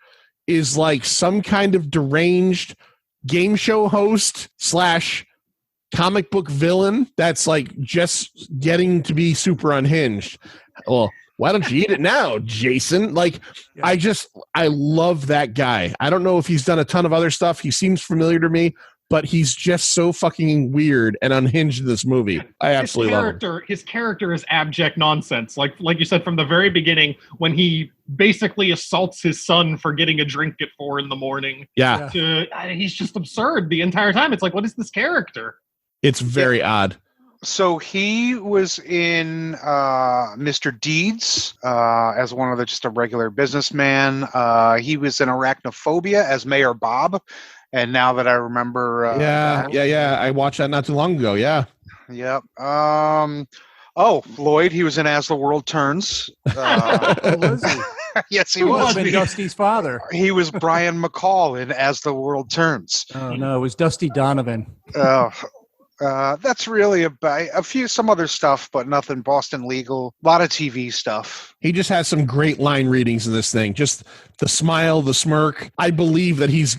is like some kind of deranged game show host / comic book villain that's like just getting to be super unhinged. Well, why don't you eat it now, Jason? Like, yeah. I love that guy. I don't know if he's done a ton of other stuff. He seems familiar to me, but he's just so fucking weird and unhinged in this movie. I absolutely love him. His character is abject nonsense. Like you said from the very beginning, when he basically assaults his son for getting a drink at 4 a.m. Yeah. He's just absurd the entire time. It's like, what is this character? It's very odd. So he was in Mr. Deeds as one of just a regular businessman. He was in Arachnophobia as Mayor Bob. And now that I remember... I watched that not too long ago, yeah. Yep. Lloyd, he was in As the World Turns. Was he? Yes, he Who was. was been he? Dusty's father. He was Brian McCall in As the World Turns. Oh no, it was Dusty Donovan. That's really about some other stuff, but nothing Boston Legal. A lot of TV stuff. He just has some great line readings in this thing. Just the smile, the smirk. I believe that he's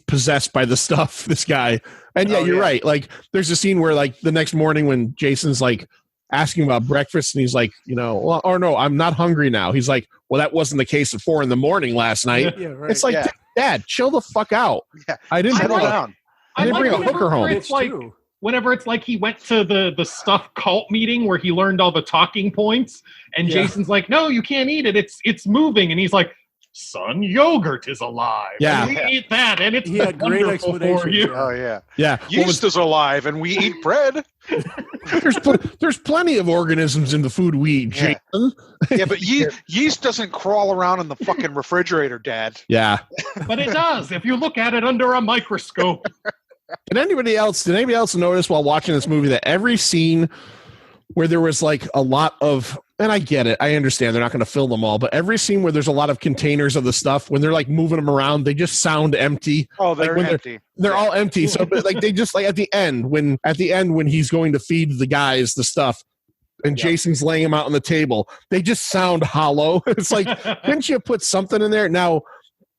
possessed by the stuff, this guy. And yeah, you're right. Like there's a scene where like the next morning when Jason's like asking about breakfast and he's like, well, or no, I'm not hungry now. He's like, well, that wasn't the case at 4 a.m. last night. Yeah, right. It's like, Dad, chill the fuck out. Yeah. I didn't Settle bring down. I didn't bring a whenever hooker home. It's like, whenever it's like he went to the stuff cult meeting where he learned all the talking points, and Jason's like, "No, you can't eat it. It's moving," and he's like, "Son, yogurt is alive. Yeah, and we eat that, and it's He had great wonderful for explanations. you." Oh yeah. Yeah. Yeast is alive, and we eat bread. There's plenty of organisms in the food we eat, Yeah. Jason. Yeah, but yeast doesn't crawl around in the fucking refrigerator, Dad. Yeah. But it does if you look at it under a microscope. Did anybody else notice while watching this movie that every scene where there was like a lot of, and I get it, I understand they're not going to fill them all, but every scene where there's a lot of containers of the stuff, when they're like moving them around, they just sound empty. Oh, they're like empty. They're all empty. So but like they just like at the end when he's going to feed the guys the stuff and Jason's laying them out on the table, they just sound hollow. It's like, couldn't you put something in there? Now,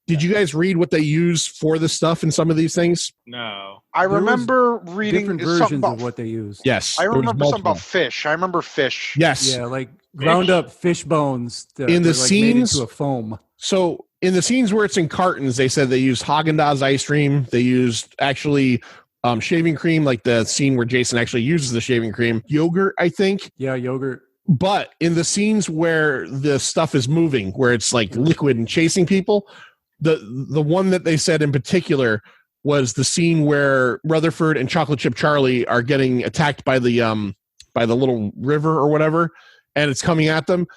did you guys read what they use for the stuff in some of these things? No. I remember reading different something versions about of what they use. Yes. I there was remember something multiple. about fish. I remember fish. Yes. Yeah, like ground up fish bones that In the were, like, made scenes- into a foam. So in the scenes where it's in cartons, they said they used Haagen-Dazs ice cream. They used actually shaving cream, like the scene where Jason actually uses the shaving cream. Yogurt, I think. Yeah, yogurt. But in the scenes where the stuff is moving, where it's like liquid and chasing people, the one that they said in particular was the scene where Rutherford and Chocolate Chip Charlie are getting attacked by the little river or whatever, and it's coming at them.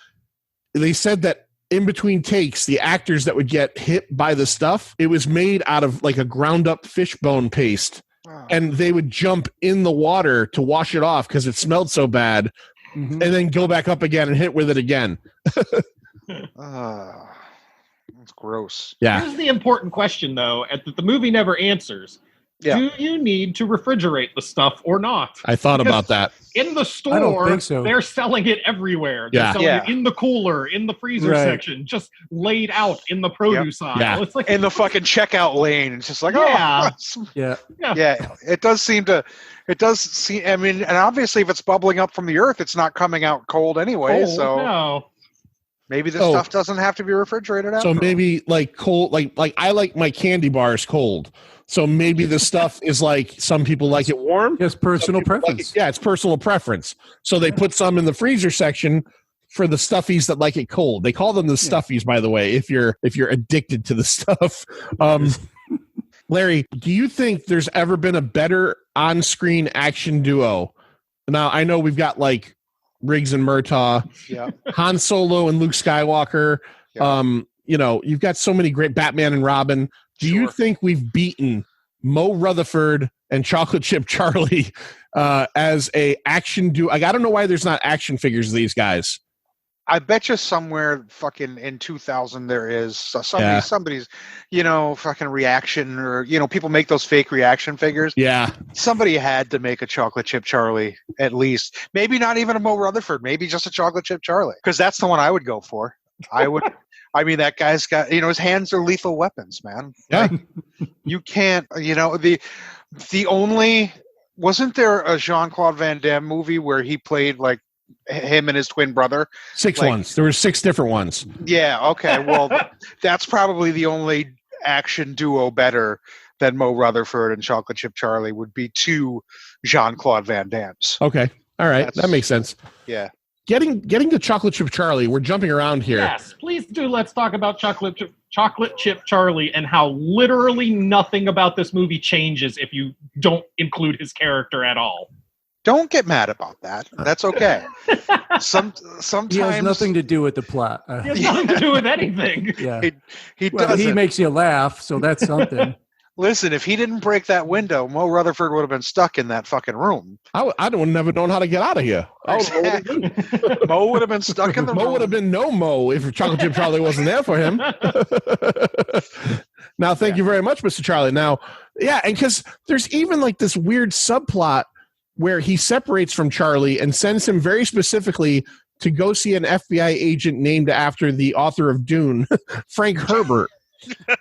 They said that in between takes, the actors that would get hit by the stuff, it was made out of like a ground up fish bone paste, and they would jump in the water to wash it off because it smelled so bad. Mhm. And then go back up again and hit with it again. That's gross. Yeah. Here's the important question, though, that the movie never answers. Yeah. Do you need to refrigerate the stuff or not? I thought Because about that. In the I don't store, think so. they're selling it everywhere. They're Yeah. selling Yeah. it in the cooler, in the freezer Right. section, just laid out in the produce aisle. Yeah. It's like, In the fucking checkout lane, it's just like, Yeah. Yeah. yeah. It does seem. I mean, and obviously, if it's bubbling up from the earth, it's not coming out cold anyway. oh, so no. maybe this Oh. stuff doesn't have to be refrigerated. So after all. maybe like cold, like I like my candy bars cold. So maybe the stuff is like some people like it warm. Just personal Some people like preference. it- yeah, it's personal preference. So they put some in the freezer section for the stuffies that like it cold. They call them the stuffies, by the way, if you're addicted to the stuff. Larry, do you think there's ever been a better on-screen action duo? Now, I know we've got like Riggs and Murtaugh, Yeah. Han Solo and Luke Skywalker. Yeah. You've got so many great Batman and Robin. Do you Sure. think we've beaten Mo Rutherford and Chocolate Chip Charlie as a action duo? Like, I don't know why there's not action figures of these guys. I bet you somewhere fucking in 2000 there is somebody's, fucking reaction, or people make those fake reaction figures. Yeah. Somebody had to make a Chocolate Chip Charlie, at least. Maybe not even a Mo Rutherford. Maybe just a Chocolate Chip Charlie, because that's the one I would go for. I would. I mean, that guy's got, his hands are lethal weapons, man. Yeah. Like, you can't, the only, wasn't there a Jean-Claude Van Damme movie where he played like him and his twin brother? Six Like- ones. There were 6 different ones. Yeah. Okay. Well, that's probably the only action duo better than Mo Rutherford and Chocolate Chip Charlie would be 2 Jean-Claude Van Dammes. Okay. All right. That's- That makes sense. Yeah. Getting to Chocolate Chip Charlie, we're jumping around here. Yes, please do. Let's talk about Chocolate Chip Charlie and how literally nothing about this movie changes if you don't include his character at all. Don't get mad about that. That's okay. Sometimes He has nothing to do with the plot. It has nothing to do with anything. Yeah. he Well, doesn't. he makes you laugh, so that's something. Listen, if he didn't break that window, Mo Rutherford would have been stuck in that fucking room. I don't never known how to get out of here. Exactly. Mo would have been stuck in the room. Mo would have been no Mo if Chocolate Chip Charlie wasn't there for him. Now, thank you very much, Mr. Charlie. Now, yeah, and because there's even like this weird subplot where he separates from Charlie and sends him very specifically to go see an FBI agent named after the author of Dune, Frank Herbert.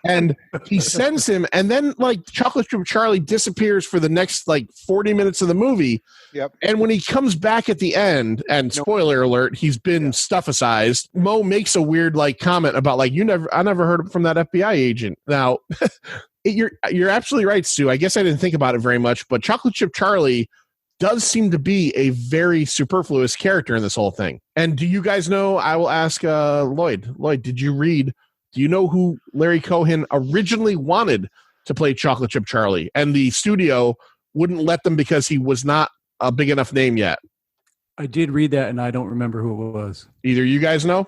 And he sends him, and then like Chocolate Chip Charlie disappears for the next like 40 minutes of the movie. Yep. And when he comes back at the end, and spoiler alert, he's been stuffacized. Mo makes a weird like comment about like I never heard from that FBI agent. Now, you're absolutely right, Stu. I guess I didn't think about it very much, but Chocolate Chip Charlie does seem to be a very superfluous character in this whole thing. And do you guys know? I will ask Lloyd. Lloyd, did you read? Do you know who Larry Cohen originally wanted to play Chocolate Chip Charlie? And the studio wouldn't let them because he was not a big enough name yet. I did read that, and I don't remember who it was. Either you guys know?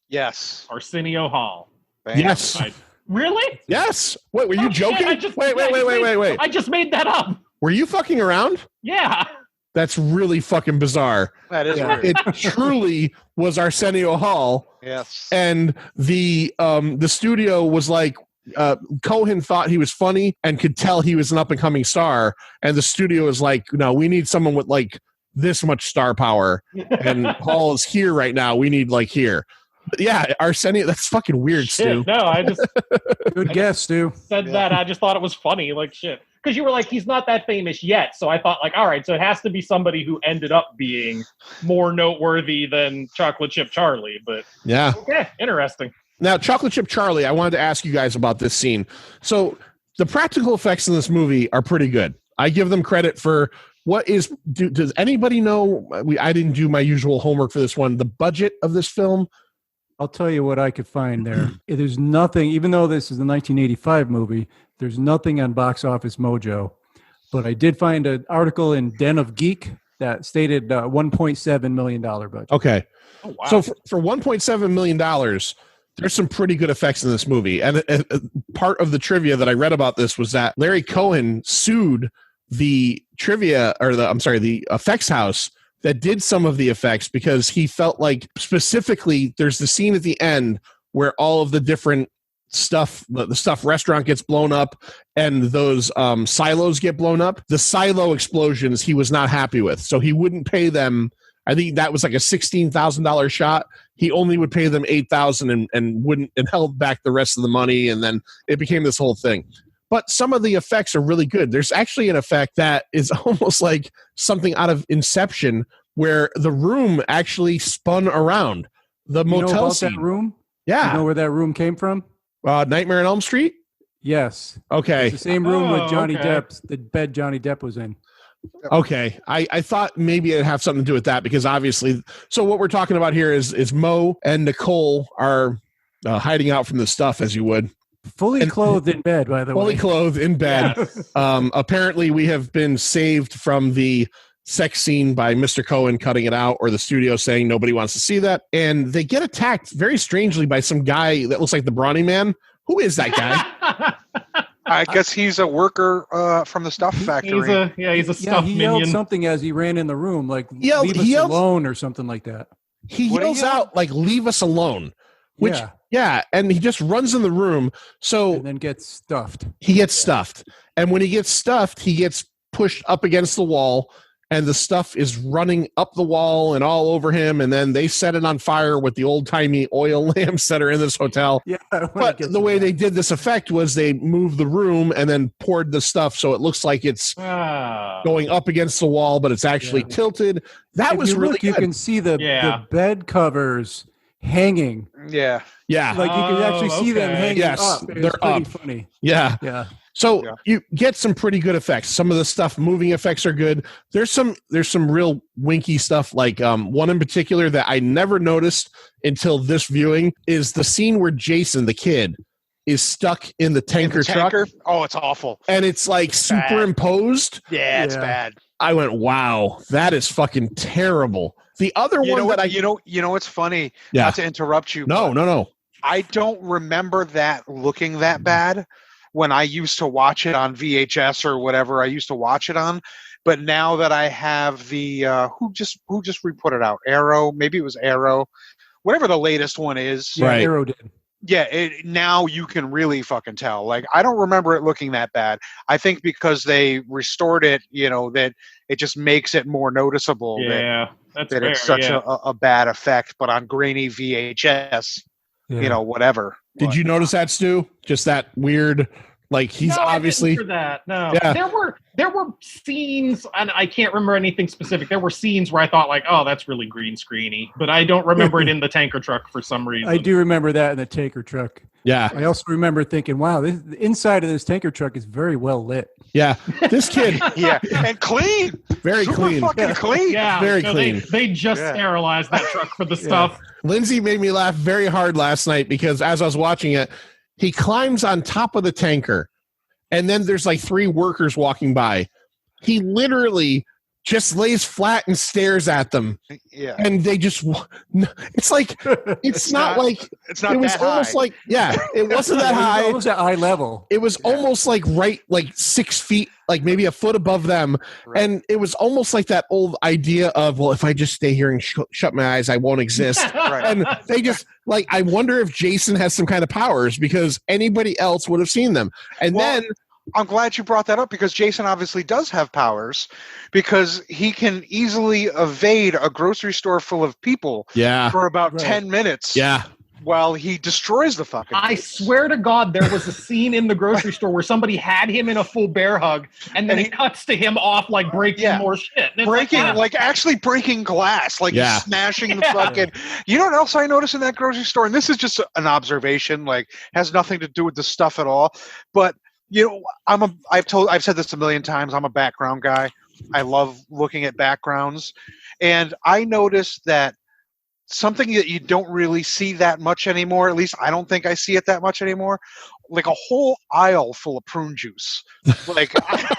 Yes. Arsenio Hall. Bam. Yes. Really? Yes. Wait, were you joking? Wait. I just made that up. Were you fucking around? Yeah. That's really fucking bizarre. That is weird. It truly was Arsenio Hall. Yes. And the studio was like, Cohen thought he was funny and could tell he was an up and coming star. And the studio was like, no, we need someone with like this much star power. And Hall is here right now. We need like here. But yeah, Arsenio, that's fucking weird, Stu. No, I just Good guess, Stu. said that. I just thought it was funny. Like shit. Because you were like, he's not that famous yet. So I thought like, all right, so it has to be somebody who ended up being more noteworthy than Chocolate Chip Charlie. But Yeah. okay, interesting. Now, Chocolate Chip Charlie, I wanted to ask you guys about this scene. So the practical effects in this movie are pretty good. I give them credit for what is. Does anybody know? I didn't do my usual homework for this one. The budget of this film. I'll tell you what I could find there. There's nothing, even though this is a 1985 movie, there's nothing on Box Office Mojo. But I did find an article in Den of Geek that stated $1.7 million budget. Okay. Oh, wow. So for $1.7 million, there's some pretty good effects in this movie. And part of the trivia that I read about this was that Larry Cohen sued the the effects house that did some of the effects because he felt like specifically there's the scene at the end where all of the different stuff, the stuff restaurant gets blown up and those silos get blown up. The silo explosions he was not happy with. So he wouldn't pay them. I think that was like a $16,000 shot. He only would pay them $8,000 and held back the rest of the money. And then it became this whole thing. But some of the effects are really good. There's actually an effect that is almost like something out of Inception where the room actually spun around. The motel know about scene. that room? Yeah. You know where that room came from? Nightmare on Elm Street? Yes. Okay. It's the same room with Johnny okay. Depp's, the bed Johnny Depp was in. Okay. I thought maybe it'd have something to do with that because obviously, so what we're talking about here is Mo and Nicole are hiding out from the stuff, as you would. Fully clothed in bed, by the way. Fully clothed in bed. Yes. Apparently, we have been saved from the sex scene by Mr. Cohen cutting it out or the studio saying nobody wants to see that. And they get attacked very strangely by some guy that looks like the Brawny Man. Who is that guy? I guess he's a worker from the stuff factory. He's a stuff he minion. yelled something as he ran in the room, like Yelled- leave he us yelled- alone or something like that. He What did yells he yell? out like, leave us alone. Which, Yeah. yeah, and he just runs in the room. So And then gets stuffed. he gets stuffed. And when he gets stuffed, he gets pushed up against the wall, and the stuff is running up the wall and all over him. And then they set it on fire with the old-timey oil lamps that are in this hotel. Yeah. But the way they did this effect was they moved the room and then poured the stuff so it looks like it's going up against the wall, but it's actually tilted. That if was you really look, good. you can see the bed covers hanging. Yeah. Yeah. Like you can actually see them okay. hanging Yes, up. It's they're pretty up. funny. Yeah. Yeah. So Yeah. you get some pretty good effects. Some of the stuff, moving effects are good. There's some real winky stuff. Like one in particular that I never noticed until this viewing is the scene where Jason, the kid, is stuck in the tanker truck, Oh, it's awful. and it's like superimposed. Yeah, it's Yeah. bad. I went, wow, that is fucking terrible. The other You one know that what? I You know what's funny? Yeah. Not to interrupt you. no. but I don't remember that looking that bad. when I used to watch it on VHS or whatever I used to watch it on. But now that I have the who just re-put it out, Arrow, maybe it was Arrow, whatever the latest one is. Yeah, Right. Arrow did. Yeah, now you can really fucking tell. Like, I don't remember it looking that bad. I think because they restored it, that it just makes it more noticeable Yeah, that's that fair, it's such yeah. a bad effect. But on grainy VHS, Yeah. whatever. Did you notice that, Stu? Just that weird, like he's No, obviously. I didn't for that. No, Yeah. there were scenes, and I can't remember anything specific. There were scenes where I thought, like, oh, that's really green screeny, but I don't remember it in the tanker truck for some reason. I do remember that in the tanker truck. Yeah, I also remember thinking, wow, the inside of this tanker truck is very well lit. yeah. This kid, Yeah, and clean, very super clean. fucking clean. Yeah, Very no, clean. They just Yeah. sterilized that truck for the stuff. Lindsay made me laugh very hard last night because as I was watching it, he climbs on top of the tanker, and then there's like 3 workers walking by. He literally just lays flat and stares at them, Yeah, and they just. It's like it's not like it's not it was that almost high. like it wasn't that high. Almost at eye level. It was almost like like 6 feet, like maybe a foot above them. Right. And it was almost like that old idea of, well, if I just stay here and shut my eyes, I won't exist. Right. And they just like, I wonder if Jason has some kind of powers because anybody else would have seen them. And Well, then, I'm glad you brought that up because Jason obviously does have powers because he can easily evade a grocery store full of people yeah, for about Right. 10 minutes yeah, while he destroys the fucking I place. swear to God, there was a scene in the grocery store where somebody had him in a full bear hug, and then And it cuts to him off like breaking Yeah. more shit. And it's Breaking, yeah. like actually breaking glass, like Yeah. he's smashing the Yeah. fucking. You know what else I noticed in that grocery store? And this is just an observation, like has nothing to do with the stuff at all. But I've said this a million times. I'm a background guy. I love looking at backgrounds, and I noticed that something that you don't really see that much anymore. At least I don't think I see it that much anymore. Like a whole aisle full of prune juice. Like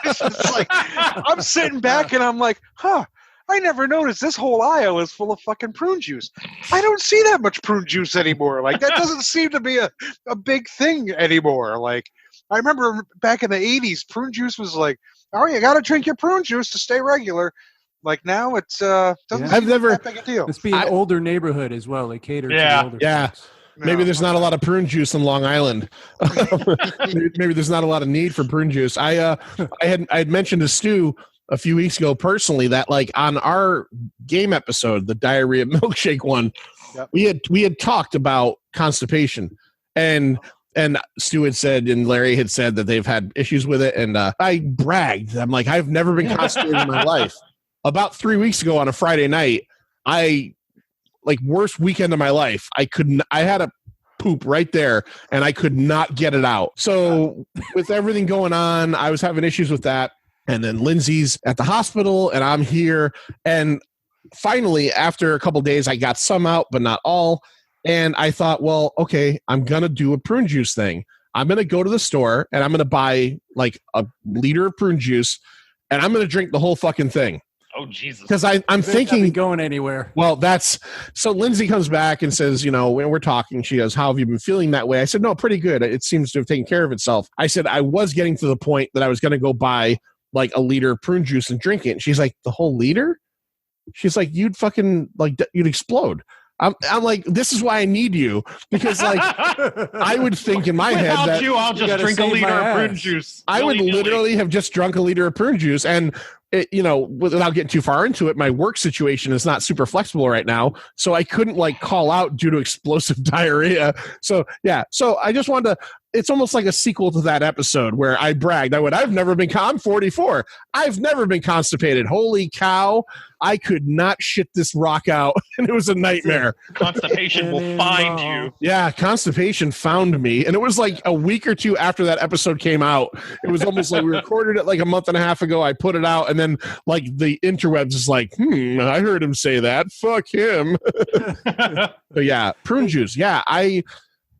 it's like I'm sitting back and I'm like, huh. I never noticed this whole aisle is full of fucking prune juice. I don't see that much prune juice anymore. Like that doesn't seem to be a big thing anymore. Like I remember back in the 80s, prune juice was like, oh, you got to drink your prune juice to stay regular. Like now it's doesn't Yeah. seem I've never- that big a deal. It's being an older neighborhood as well. They cater to Yeah. the older Yeah. folks. maybe No. there's not a lot of prune juice in Long Island. Maybe there's not a lot of need for prune juice. I had mentioned to Stu a few weeks ago personally that like on our game episode, the diarrhea milkshake one, Yep. we had talked about constipation, and Stu had said and Larry had said that they've had issues with it, and I bragged. I'm like, I've never been constipated in my life. About 3 weeks ago on a Friday night, worst weekend of my life. I had a poop right there and I could not get it out. So with everything going on, I was having issues with that. And then Lindsay's at the hospital and I'm here. And finally, after a couple days, I got some out, but not all. And I thought, well, okay, I'm going to do a prune juice thing. I'm going to go to the store and I'm going to buy like a liter of prune juice and I'm going to drink the whole fucking thing. Oh, Jesus. Because I'm They haven't thinking, been going anywhere. well, so Lindsay comes back and says, when we're talking, she goes, how have you been feeling that way? I said, no, pretty good. It seems to have taken care of itself. I said, I was getting to the point that I was going to go buy like a liter of prune juice and drink it. And she's like, the whole liter? She's like, you'd explode. I'm like, this is why I need you, because like I would think in my head Without that you, I'll just gotta drink a save liter my of prune ass. juice. I would willy-nilly. literally have just drunk a liter of prune juice. And, without getting too far into it, my work situation is not super flexible right now. So I couldn't like call out due to explosive diarrhea. So, yeah. So I just wanted to, it's almost like a sequel to that episode where I bragged. I'm never been, I'm 44. I've never been constipated. Holy cow. I could not shit this rock out. And it was a nightmare. Constipation will find you. Yeah, constipation found me. And it was like a week or two after that episode came out. It was almost like we recorded it like a month and a half ago. I put it out, and then like the interwebs is like, I heard him say that. Fuck him. But yeah, prune juice. Yeah, I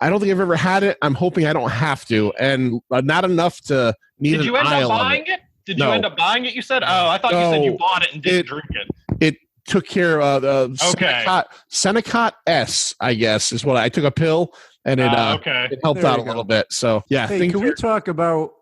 don't think I've ever had it. I'm hoping I don't have to. And not enough to need Did an you end up aisle of buying it. it? Did No. you end up buying it? You said, oh, I thought you said you No. bought it and didn't drink it. It took care of Okay. Senecot S, I guess, is what I took a pill, and it okay. it helped There out a you go. little bit. So yeah, Hey, things can we are- talk about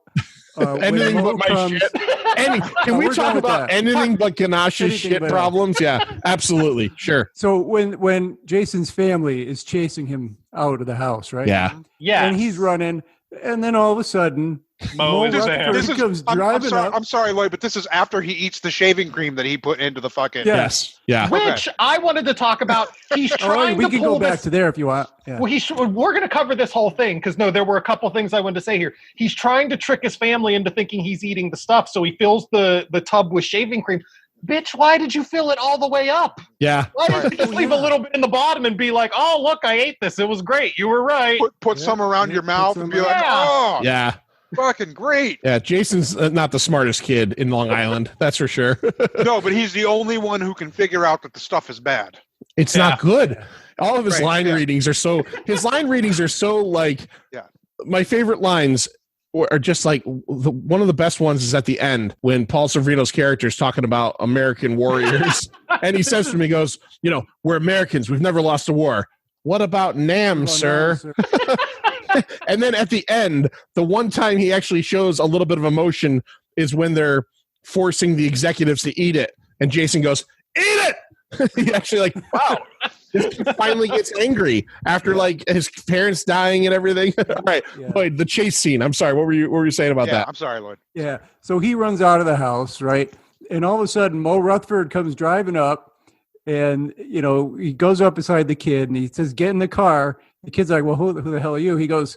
when anything Mo but my comes? shit. Can we we're done talk with about that. anything but Ganache's Anything shit but- problems? Yeah, absolutely, sure. So when Jason's family is chasing him out of the house, right? Yeah, Yeah. And he's running, and then all of a sudden, Mo is Rutherford there. This is, comes I'm driving sorry, up. I'm sorry, Lloyd, but this is after he eats the shaving cream that he put into the fucking. Yeah. yes, yeah. Which I wanted to talk about. He's trying we to can pull go back this. to there if you want. Yeah. Well, we're going to cover this whole thing because there were a couple things I wanted to say here. He's trying to trick his family into thinking he's eating the stuff, so he fills the tub with shaving cream. Bitch, why did you fill it all the way up? Yeah. Why didn't you just leave a little bit in the bottom and be like, "Oh, look, I ate this. It was great. You were right." Put some around your put mouth some and be around- like, Yeah. oh, Yeah. fucking great. Yeah. Jason's not the smartest kid in Long Island. That's for sure. No, but he's the only one who can figure out that the stuff is bad. It's not good. All of his Right, line yeah. readings are so, his line readings are so like, Yeah. my favorite lines are just like, one of the best ones is at the end when Paul Sorvino's character is talking about American warriors. And he says to me, he goes, we're Americans. We've never lost a war. What about Nam, Oh, sir? no, And then at the end, the one time he actually shows a little bit of emotion is when they're forcing the executives to eat it. And Jason goes, eat it! He actually like, wow. This kid finally gets angry after like his parents dying and everything. All right. Yeah. Lloyd, the chase scene. I'm sorry. What were you saying about Yeah, that? I'm sorry, Lloyd. Yeah. So he runs out of the house, right? And all of a sudden, Mo Rutherford comes driving up, and he goes up beside the kid, and he says, "Get in the car." The kid's like, "Well, who the hell are you?" He goes,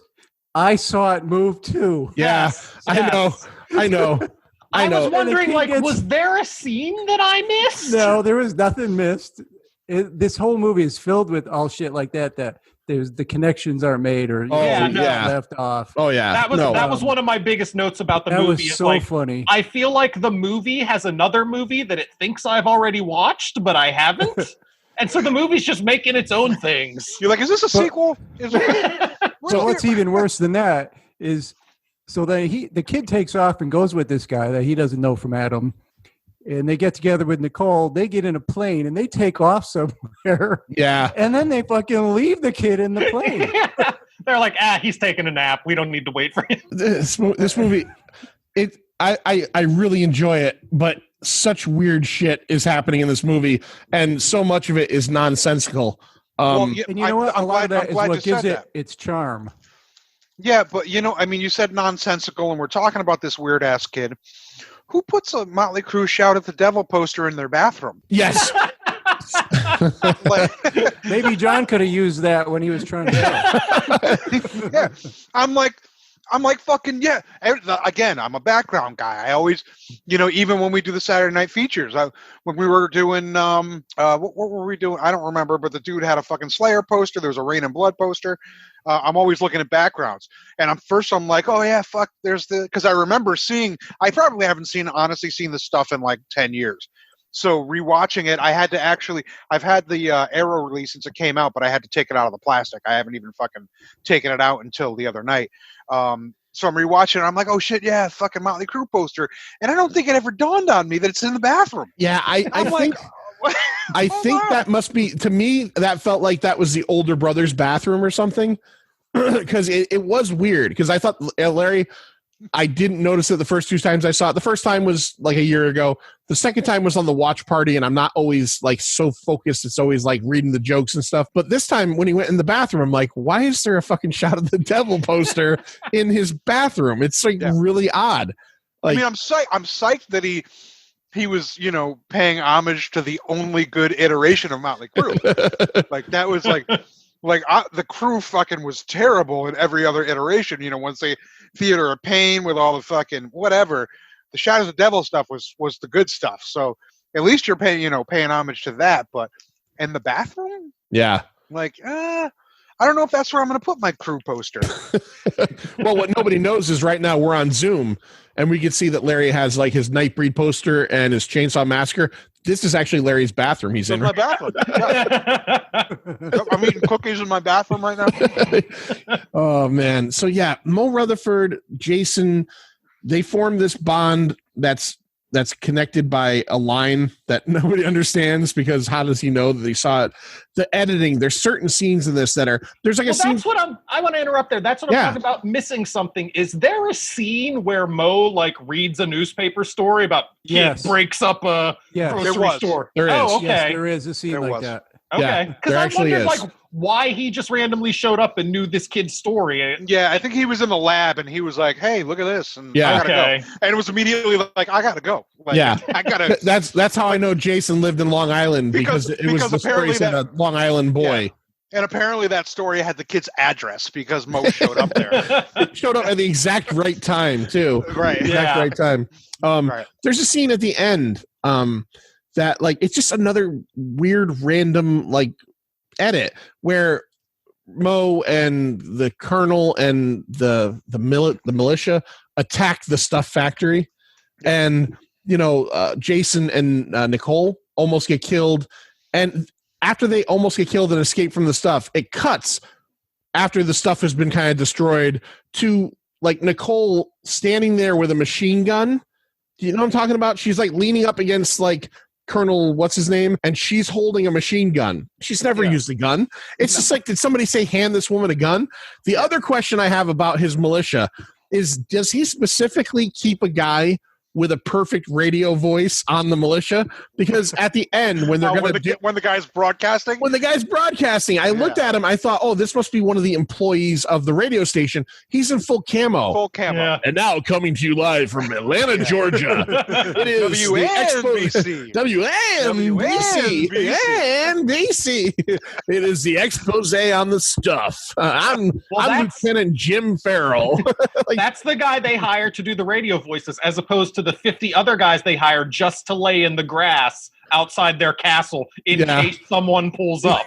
"I saw it move too." Yeah, Yes, I yes. know. I was know. wondering, kid like, gets- was there a scene that I missed? No, there was nothing missed. This whole movie is filled with all shit like that. That there's the connections aren't made or Yeah, something no. left off. Oh yeah. That was no. that was one of my biggest notes about the That movie. was It's so like, funny. I feel like the movie has another movie that it thinks I've already watched, but I haven't. And so the movie's just making its own things. You're like, is this a sequel? Is So what's even worse than that is, so then the kid takes off and goes with this guy that he doesn't know from Adam, and they get together with Nicole. They get in a plane and they take off somewhere, Yeah. and then they fucking leave the kid in the plane. They're like, he's taking a nap. We don't need to wait for him. This movie, I really enjoy it, but such weird shit is happening in this movie, and so much of it is nonsensical. yeah, And you know what? I'm A lot of glad- that I'm is glad what you gives said it that. its charm. Yeah, but you said nonsensical, and we're talking about this weird ass kid. Who puts a Motley Crue "Shout at the Devil" poster in their bathroom? Yes. Like, Maybe John could have used that when he was trying to. yeah, I'm like fucking yeah. Again, I'm a background guy. I always, even when we do the Saturday night features, when we were doing what were we doing? I don't remember, but the dude had a fucking Slayer poster. There was a Rain and Blood poster. I'm always looking at backgrounds, and I'm like, oh yeah, fuck. There's because I remember seeing. I probably haven't honestly seen this stuff in like 10 years. So rewatching it, I had to actually. I've had the Arrow release since it came out, but I had to take it out of the plastic. I haven't even fucking taken it out until the other night. So I'm rewatching it. I'm like, oh shit, yeah, fucking Motley Crue poster, and I don't think it ever dawned on me that it's in the bathroom. Yeah, I I'm think like, I think that must be, to me, that felt like that was the older brother's bathroom or something. Because it was weird. Because I thought, Larry, I didn't notice it the first two times I saw it. The first time was like a year ago. The second time was on the watch party, and I'm not always like so focused. It's always like reading the jokes and stuff. But this time when he went in the bathroom, I'm like, why is there a fucking Shout of the Devil poster in his bathroom? It's like really odd. Like, I mean, I'm psyched that he was, paying homage to the only good iteration of Motley Crue. Like that was like the Crew fucking was terrible in every other iteration. Once they Theater of Pain with all the fucking whatever, the Shout of the Devil stuff was the good stuff. So at least you're paying homage to that. But in the bathroom, yeah. like, I don't know if that's where I'm going to put my Crew poster. Well, what nobody knows is right now we're on Zoom, and we can see that Larry has like his Nightbreed poster and his Chainsaw Massacre. This is actually Larry's bathroom. He's in. My bathroom. Yeah. I'm eating cookies in my bathroom right now. Oh man. So yeah, Mo Rutherford, Jason, they form this bond that's that's connected by a line that nobody understands, because how does he know that he saw it? The editing, there's certain scenes in this that are, there's like a scene. That's what I want to interrupt there. That's what I'm talking about, missing something. Is there a scene where Mo like reads a newspaper story about kid breaks up a grocery store? There is. Oh, okay. Yes, there is a scene like that. Okay, because I wondered like why he just randomly showed up and knew this kid's story. Yeah, I think he was in the lab and he was like, "Hey, look at this," and I gotta go. And it was immediately like, "I gotta go." Like, I gotta. That's how I know Jason lived in Long Island, because it was the story said a Long Island boy. Yeah. And apparently that story had the kid's address because Mo showed up there. It showed up at the exact right time too. Right. Exact right time. There's a scene at the end that like it's just another weird random like edit where Mo and the colonel and the militia attack the stuff factory, and Jason and Nicole almost get killed, and after they almost get killed and escape from the stuff, it cuts after the stuff has been kind of destroyed to like Nicole standing there with a machine gun. Do you know what I'm talking about? She's like leaning up against like Colonel, what's his name? And she's holding a machine gun. She's never used a gun. It's just like, did somebody say, hand this woman a gun? The other question I have about his militia is, does he specifically keep a guy with a perfect radio voice on the militia? Because at the end, when they're when the guy's broadcasting, I looked at him. I thought, oh, this must be one of the employees of the radio station. He's in full camo. And now coming to you live from Atlanta, Georgia, it is WNBC. It is the expose on the stuff. I'm Lieutenant Jim Farrell. That's the guy they hired to do the radio voices, as opposed to the 50 other guys they hired just to lay in the grass outside their castle in case someone pulls up.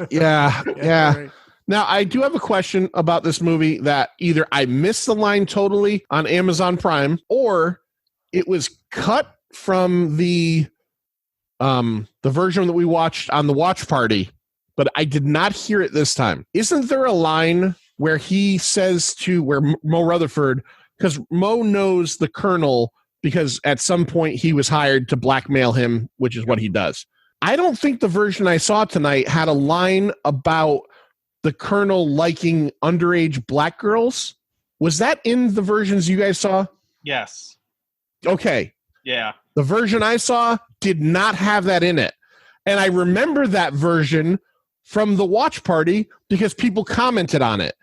Yeah. Right. Now, I do have a question about this movie that either I missed the line totally on Amazon Prime, or it was cut from the version that we watched on the watch party, but I did not hear it this time. Isn't there a line where he says where Mo Rutherford, because Mo knows the colonel because at some point he was hired to blackmail him, which is what he does. I don't think the version I saw tonight had a line about the colonel liking underage black girls. Was that in the versions you guys saw? Yes. Okay. Yeah. The version I saw did not have that in it. And I remember that version from the watch party because people commented on it.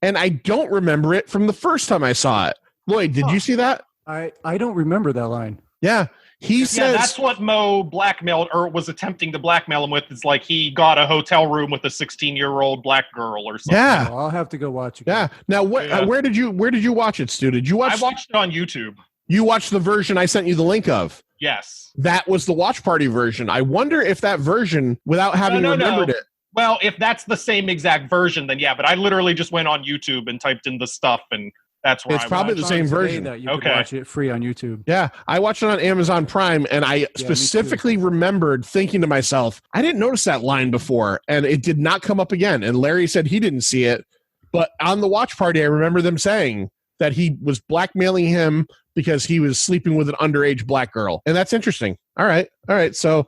And I don't remember it from the first time I saw it. Lloyd, did you see that? I don't remember that line. Yeah. He says that's what Mo blackmailed or was attempting to blackmail him with. It's like he got a hotel room with a 16-year-old black girl or something. Yeah. Oh, I'll have to go watch it. Yeah. Now where did you watch it, Stu? Did you watch? I watched it on YouTube. You watched the version I sent you the link of. Yes. That was the watch party version. I wonder if that version, without having remembered it. Well, if that's the same exact version, then yeah. But I literally just went on YouTube and typed in the stuff, and that's where it's probably the same version. That you can watch it free on YouTube. Yeah, I watched it on Amazon Prime, and I specifically remembered thinking to myself, I didn't notice that line before, and it did not come up again. And Larry said he didn't see it, but on the watch party, I remember them saying that he was blackmailing him because he was sleeping with an underage black girl, and that's interesting. All right. So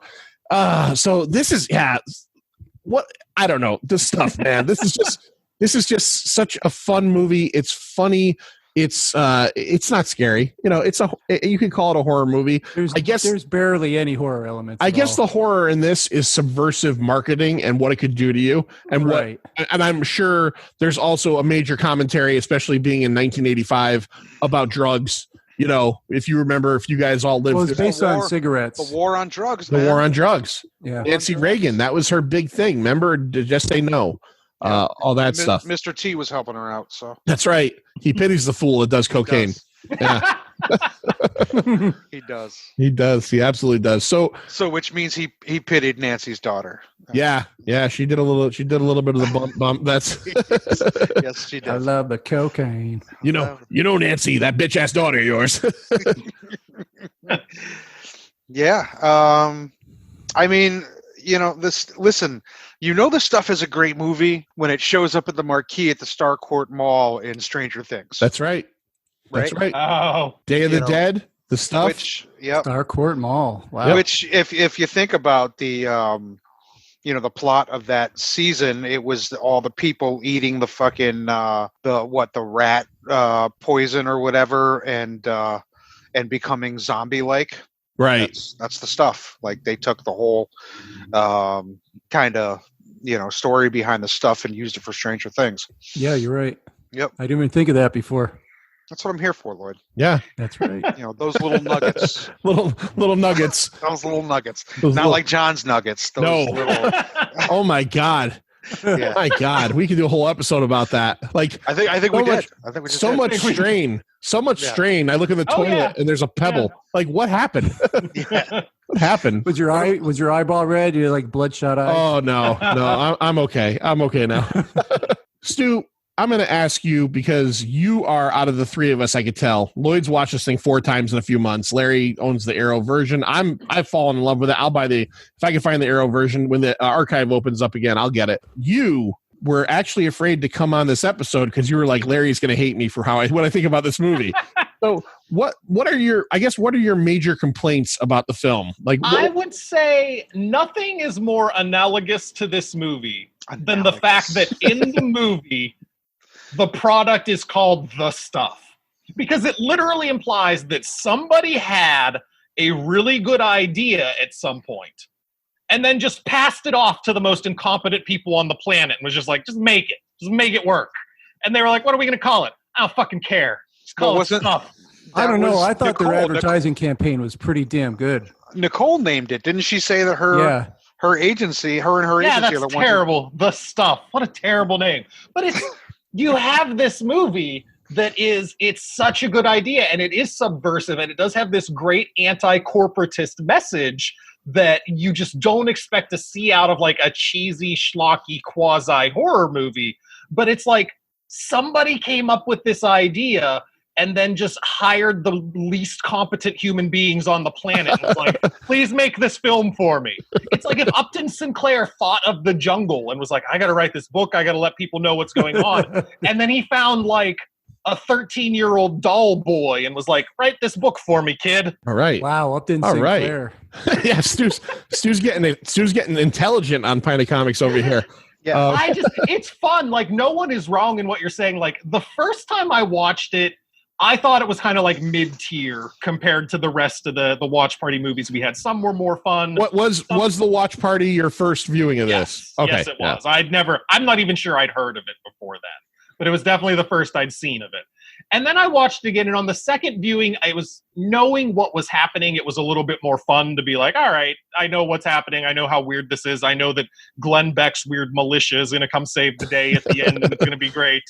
this is what I don't know. This stuff, man. This is just such a fun movie. It's funny. It's not scary. You could call it a horror movie. There's barely any horror elements. I guess the horror in this is subversive marketing and what it could do to you, and and I'm sure there's also a major commentary, especially being in 1985, about drugs. If you remember, if you guys all lived, well, it's based on cigarettes. The war on drugs. The war on drugs. Yeah, Nancy Reagan. That was her big thing. Remember, just say no. All that stuff. Mr. T was helping her out. So that's right. He pities the fool that does cocaine. Yeah. He does. He does. He absolutely does. So which means he pitied Nancy's daughter. Yeah. She did a little bit of the bump. That's yes, she does. I love the cocaine. You know, Nancy, that bitch ass daughter of yours. Yeah. I mean, listen, this stuff is a great movie when it shows up at the marquee at the Starcourt Mall in Stranger Things. That's right. That's right. Oh, Day of the Dead. The Stuff. Which, yep. Starcourt Mall. Wow. Which, if you think about the the plot of that season, it was all the people eating the fucking the rat poison or whatever, and becoming zombie like. Right. That's the Stuff. Like they took the whole kind of story behind the Stuff and used it for Stranger Things. Yeah, you're right. Yep. I didn't even think of that before. That's what I'm here for, Lloyd. Yeah. That's right. Those little nuggets. little nuggets. Those little nuggets. Those Not little- like John's nuggets. Those No. little. Oh my God. Yeah. My God. We could do a whole episode about that. Like I think we so did. much- I think we just so did. much strain. So much Yeah. strain. I look in the Oh, toilet yeah. and there's a pebble. Like what happened? Yeah. What happened? Was your eyeball red? You had like bloodshot eyes? Oh no. I'm okay. I'm okay now. Stu, I'm going to ask you because you are out of the three of us. I could tell. Lloyd's watched this thing 4 times in a few months. Larry owns the Arrow version. I've fallen in love with it. I'll buy if I can find the Arrow version when the archive opens up again. I'll get it. You were actually afraid to come on this episode because you were like, Larry's going to hate me for what I think about this movie. So what are your major complaints about the film? Like I would say nothing is more analogous to this movie than the fact that in the movie, the product is called The Stuff. Because it literally implies that somebody had a really good idea at some point and then just passed it off to the most incompetent people on the planet and was just like, just make it work. And they were like, what are we going to call it? I don't fucking care. Just call it Stuff. I don't know. I thought their Nicole. advertising campaign was pretty damn good. Nicole named it, didn't she? Say that her agency, her and her Yeah, agency are that's the ones. terrible. The Stuff. What a terrible name. But it's you have this movie it's such a good idea, and it is subversive, and it does have this great anti-corporatist message that you just don't expect to see out of like a cheesy, schlocky, quasi-horror movie. But it's like somebody came up with this idea and then just hired the least competent human beings on the planet and was like, please make this film for me. It's like if Upton Sinclair thought of The Jungle and was like, I got to write this book. I got to let people know what's going on. And then he found like a 13-year-old doll boy and was like, write this book for me, kid. all right. Wow, Upton All right. Sinclair. Yeah, Stu's getting intelligent on Pint of Comics over here. Yeah. It's fun. Like no one is wrong in what you're saying. Like the first time I watched it, I thought it was kind of like mid-tier compared to the rest of the watch party movies we had. Some were more fun. What was the watch party your first viewing of this? Okay. Yes, it was. I'm not even sure I'd heard of it before that, but it was definitely the first I'd seen of it. And then I watched it again, and on the second viewing, I was knowing what was happening. It was a little bit more fun to be like, all right, I know what's happening. I know how weird this is. I know that Glenn Beck's weird militia is going to come save the day at the end, and it's going to be great.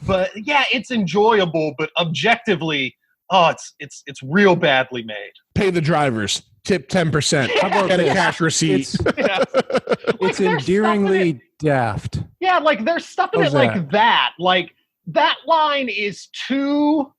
But yeah, it's enjoyable, but objectively, it's real badly made. Pay the drivers. Tip 10%. How about Get a this? cash receipt. It's endearingly daft. Yeah, like there's stuff in How's it like that. Like that line is too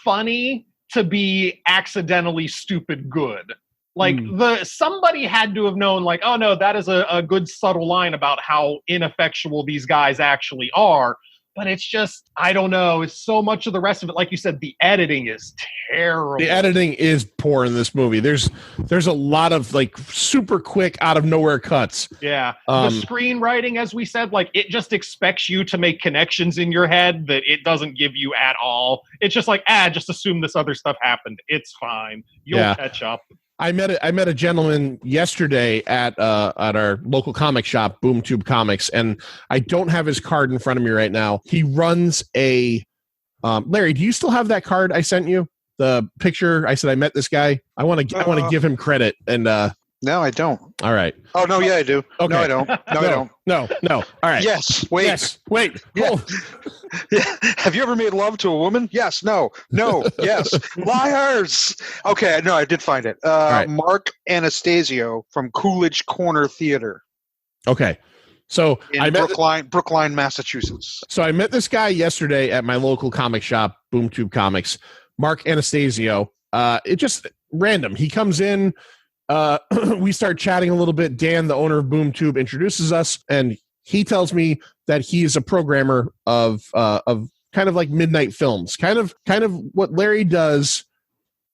funny to be accidentally stupid good. Like somebody had to have known like, oh no, that is a good subtle line about how ineffectual these guys actually are. But it's just, I don't know. It's so much of the rest of it. Like you said, the editing is terrible. The editing is poor in this movie. There's a lot of like super quick out of nowhere cuts. Yeah. The screenwriting, as we said, like it just expects you to make connections in your head that it doesn't give you at all. It's just like, just assume this other stuff happened. It's fine. You'll catch up. I met a gentleman yesterday at our local comic shop, BoomTube Comics, and I don't have his card in front of me right now. He runs a Larry, do you still have that card I sent you? The picture I said I met this guy. I want to give him credit and No, I don't. all right. Oh no, yeah, I do. Okay. No, I don't. No, I don't. No. All right. Yes. Wait. Yes. Wait. Yeah. Hold. Have you ever made love to a woman? Yes. No. No. Yes. Liars. Okay. No, I did find it. right. Mark Anastasio from Coolidge Corner Theater Okay. So in Brookline, Massachusetts. So I met this guy yesterday at my local comic shop, BoomTube Comics, Mark Anastasio. It just random. He comes in, we start chatting a little bit. Dan, the owner of BoomTube, introduces us, and he tells me that he is a programmer of kind of like midnight films, kind of what Larry does,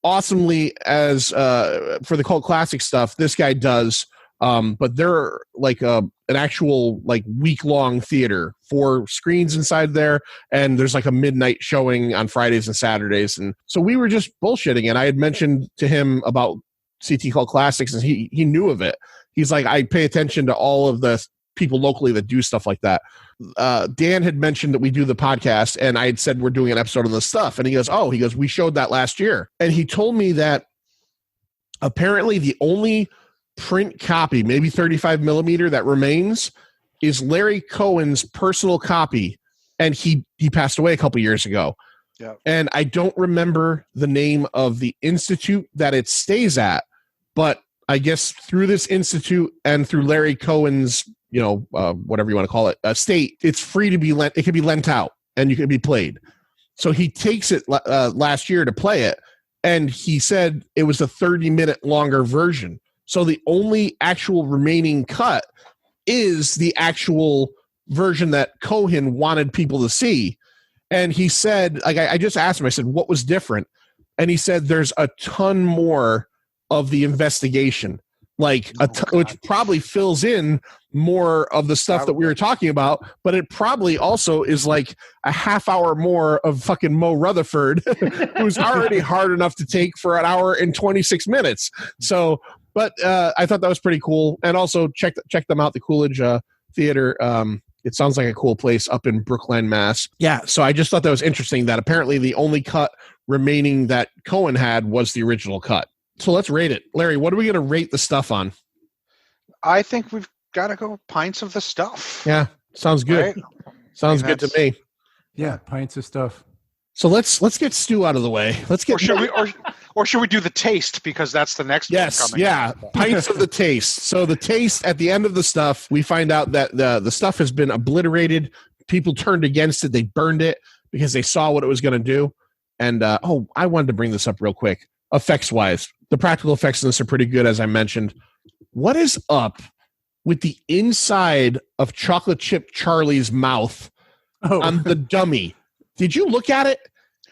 awesomely as for the cult classic stuff. This guy does, but they're like an actual like week-long theater, 4 screens inside there, and there's like a midnight showing on Fridays and Saturdays. And so we were just bullshitting, and I had mentioned to him about CT Cult Classics, and he knew of it. He's like, I pay attention to all of the people locally that do stuff like that. Dan had mentioned that we do the podcast, and I had said we're doing an episode on this stuff, and he goes, we showed that last year. And he told me that apparently the only print copy, maybe 35 millimeter, that remains is Larry Cohen's personal copy, and he passed away a couple years ago. Yeah. And I don't remember the name of the institute that it stays at, but I guess through this institute and through Larry Cohen's, whatever you want to call it, estate, it's free to be lent. It can be lent out and you can be played. So he takes it last year to play it, and he said it was a 30-minute longer version. So the only actual remaining cut is the actual version that Cohen wanted people to see. And he said, like, I just asked him, I said, what was different? And he said, there's a ton more of the investigation, like which probably fills in more of the stuff that we were talking about, but it probably also is like a half hour more of fucking Mo Rutherford, who's already hard enough to take for an hour and 26 minutes. So, but I thought that was pretty cool. And also check them out, the Coolidge Theater. It sounds like a cool place up in Brookline, Mass. Yeah, so I just thought that was interesting that apparently the only cut remaining that Cohen had was the original cut. So let's rate it. Larry, what are we going to rate the stuff on? I think we've got to go pints of the stuff. Yeah, sounds good. Right? Sounds good to me. Yeah, pints of stuff. So let's get Stu out of the way. Let's get. Or should we do the taste, because that's the next one coming. Yeah, pints of the taste. So the taste at the end of the stuff, we find out that the stuff has been obliterated. People turned against it. They burned it because they saw what it was going to do. And I wanted to bring this up real quick. Effects wise, the practical effects in this are pretty good, as I mentioned. What is up with the inside of Chocolate Chip Charlie's mouth on the dummy? Did you look at it?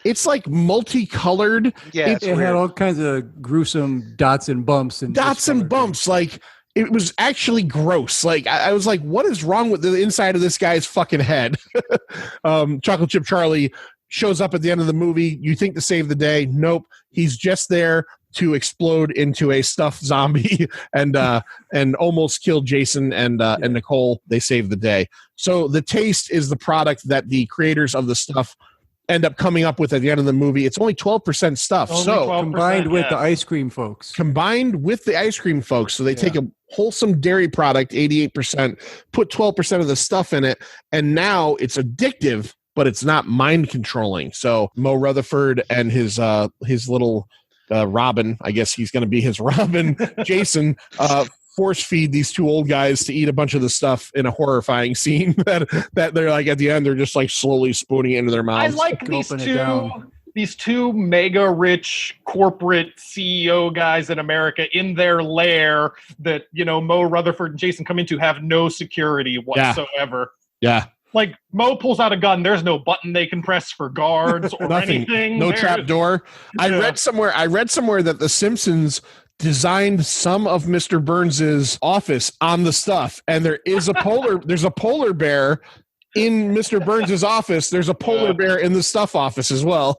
It's like multicolored. Yeah, it had all kinds of gruesome dots and bumps. Like, it was actually gross. Like, I was like, what is wrong with the inside of this guy's fucking head? Chocolate Chip Charlie shows up at the end of the movie. You think to save the day. Nope. He's just there to explode into a stuffed zombie and almost kill Jason and Nicole. They save the day. So the taste is the product that the creators of the stuff end up coming up with at the end of the movie. It's only 12% stuff. Only 12%, combined with the ice cream folks. So they take a wholesome dairy product, 88%, put 12% of the stuff in it, and now it's addictive, but it's not mind controlling. So Mo Rutherford and his little Robin, I guess he's going to be his Robin, Jason, force feed these two old guys to eat a bunch of the stuff in a horrifying scene that they're like, at the end, they're just like slowly spooning it into their mouths. I like these two mega rich corporate CEO guys in America in their lair that, Mo Rutherford and Jason come into have no security whatsoever. Yeah. Like, Mo pulls out a gun. There's no button they can press for guards or anything. No trap door. I read somewhere that The Simpsons designed some of Mr. Burns's office on the stuff, and there's a polar bear in Mr. Burns's office. There's a polar bear in the stuff office as well.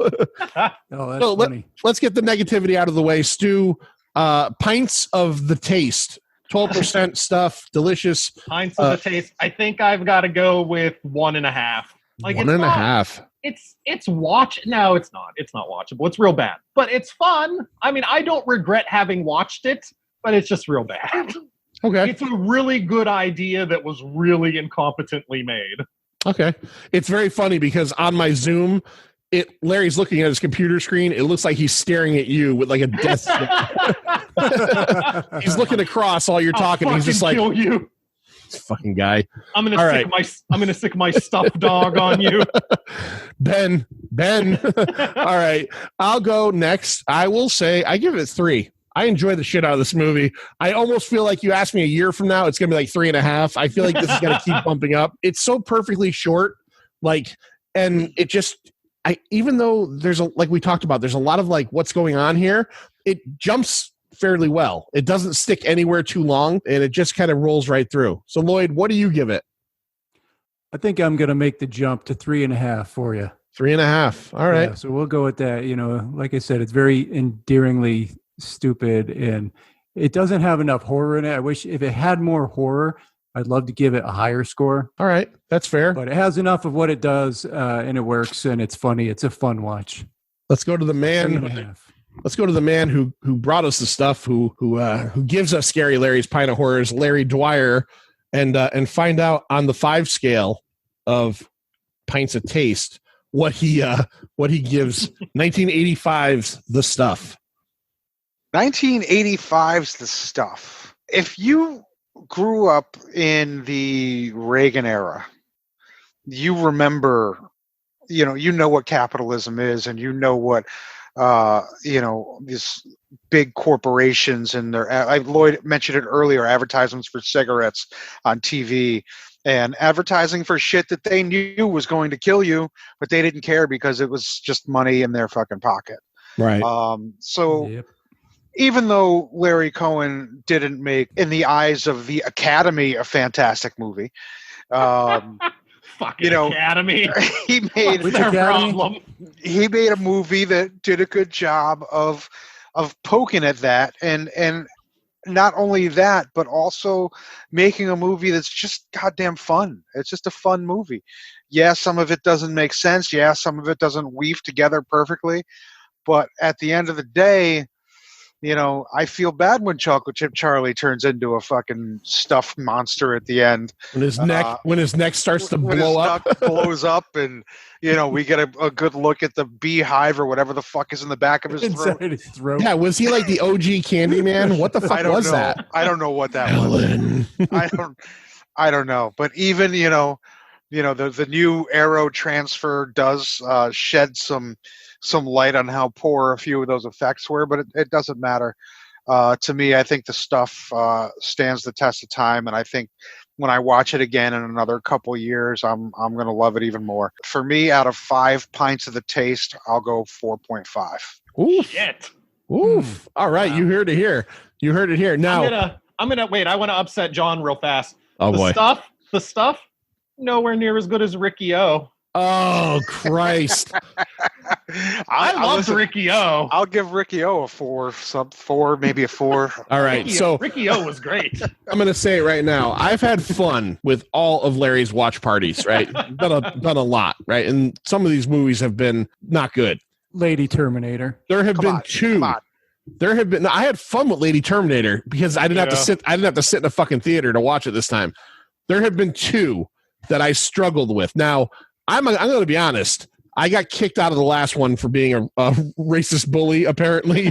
That's funny. Let's get the negativity out of the way. Stu, pints of the taste. 12% stuff, delicious. Pints of the taste. I think I've got to go with 1.5. Like, 1.5. It's watch. No, it's not. It's not watchable. It's real bad, but it's fun. I mean, I don't regret having watched it, but it's just real bad. Okay. It's a really good idea that was really incompetently made. Okay. It's very funny because on my Zoom, Larry's looking at his computer screen. It looks like he's staring at you with like a death stare. He's looking across while you're talking. He's just like, kill you. This fucking guy. I'm gonna stick my stuffed dog on you. Ben. All right. I'll go next. I will say I give it 3. I enjoy the shit out of this movie. I almost feel like you asked me a year from now, it's gonna be like 3.5. I feel like this is gonna keep bumping up. It's so perfectly short, and it just even though there's like we talked about, there's a lot of like what's going on here, it jumps fairly well. It doesn't stick anywhere too long, and it just kind of rolls right through. So Lloyd, what do you give it? I think I'm going to make the jump to 3.5 for you. 3.5. All right. Yeah, so we'll go with that. You know, like I said, it's very endearingly stupid, and it doesn't have enough horror in it. I wish if it had more horror, I'd love to give it a higher score. All right. That's fair. But it has enough of what it does, and it works, and it's funny. It's a fun watch. Let's go to the man. 3.5. Let's go to the man who brought us the stuff, who gives us Scary Larry's Pint O Horrors, Larry Dwyer, and find out on the 5 scale of pints of taste what he gives 1985's The Stuff. 1985's The Stuff. If you grew up in the Reagan era, you remember, you know what capitalism is, and you know what these big corporations and Lloyd mentioned it earlier, advertisements for cigarettes on TV and advertising for shit that they knew was going to kill you, but they didn't care because it was just money in their fucking pocket. Right. So even though Larry Cohen didn't make, in the eyes of the Academy, a fantastic movie, Fucking Academy. He made What's their problem? He made a movie that did a good job of poking at that, and not only that, but also making a movie that's just goddamn fun. It's just a fun movie. Yeah, some of it doesn't make sense. Yeah, some of it doesn't weave together perfectly. But at the end of the day, I feel bad when Chocolate Chip Charlie turns into a fucking stuffed monster at the end. When his neck starts to blow up. Blows up, and we get a good look at the beehive or whatever the fuck is in the back of his throat. Inside his throat. Yeah, was he like the OG Candyman? What the fuck was that? I don't know what that was. I don't know. But even the new Arrow transfer does shed some light on how poor a few of those effects were, but it doesn't matter. To me, I think The Stuff stands the test of time, and I think when I watch it again in another couple years, I'm going to love it even more. For me, out of 5 pints of the taste, I'll go 4.5. Oof. Shit. Oof. All right, you heard it here. You heard it here. Now I'm gonna wait. I want to upset John real fast. Oh boy. The stuff, nowhere near as good as Ricky O. Oh Christ! I loved Ricky O. I'll give Ricky O a 4, maybe a 4. All right, Ricky O was great. I'm going to say it right now. I've had fun with all of Larry's watch parties. Right, done a lot. Right, and some of these movies have been not good. Lady Terminator. There have been 2. There have been. I had fun with Lady Terminator because I didn't have to sit. I didn't have to sit in a fucking theater to watch it this time. There have been 2 that I struggled with. Now I'm going to be honest. I got kicked out of the last one for being a racist bully. Apparently,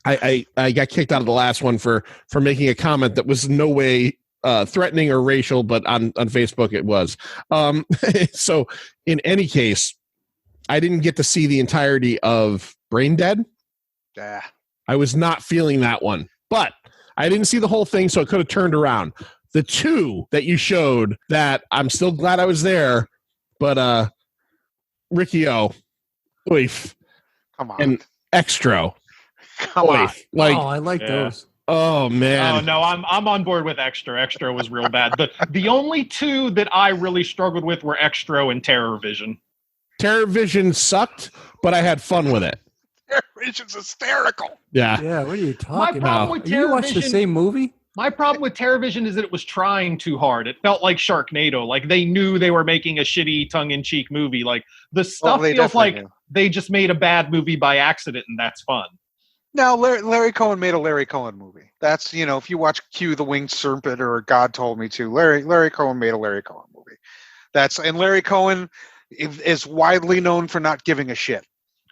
I got kicked out of the last one for making a comment that was no way threatening or racial, but on Facebook it was. So in any case, I didn't get to see the entirety of Brain Dead. Yeah, I was not feeling that one, but I didn't see the whole thing, so it could have turned around. The 2 that you showed that I'm still glad I was there, but Ricky O, oif, come on, and Extra, come on. Like, I like those. Oh man, oh no, I'm on board with Extra. Extra was real bad. The only 2 that I really struggled with were Extra and Terror Vision. Terror Vision sucked, but I had fun with it. Terror Vision's hysterical. Yeah. Yeah, what are you talking problem about? with You watched the Terrorvision- same movie? My problem with TerrorVision is that it was trying too hard. It felt like Sharknado. Like they knew they were making a shitty tongue-in-cheek movie. Like the stuff feels like they just made a bad movie by accident, and that's fun. No, Larry Cohen made a Larry Cohen movie. That's, if you watch Q the Winged Serpent or God Told Me To, Larry Cohen made a Larry Cohen movie. And Larry Cohen is widely known for not giving a shit.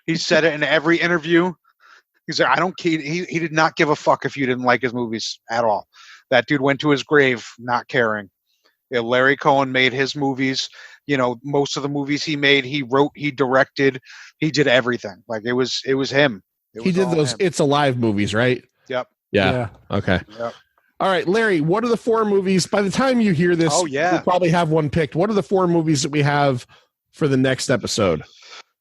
He said it in every interview. He's like, I don't care. He did not give a fuck if you didn't like his movies at all. That dude went to his grave not caring. Larry Cohen made his movies. Most of the movies he made, he wrote, he directed, he did everything. Like it was him. He did those It's Alive movies, right? Yep. Yeah. Okay. Yep. All right, Larry, what are the 4 movies? By the time you hear this, oh, yeah, we'll probably have one picked. What are the 4 movies that we have for the next episode?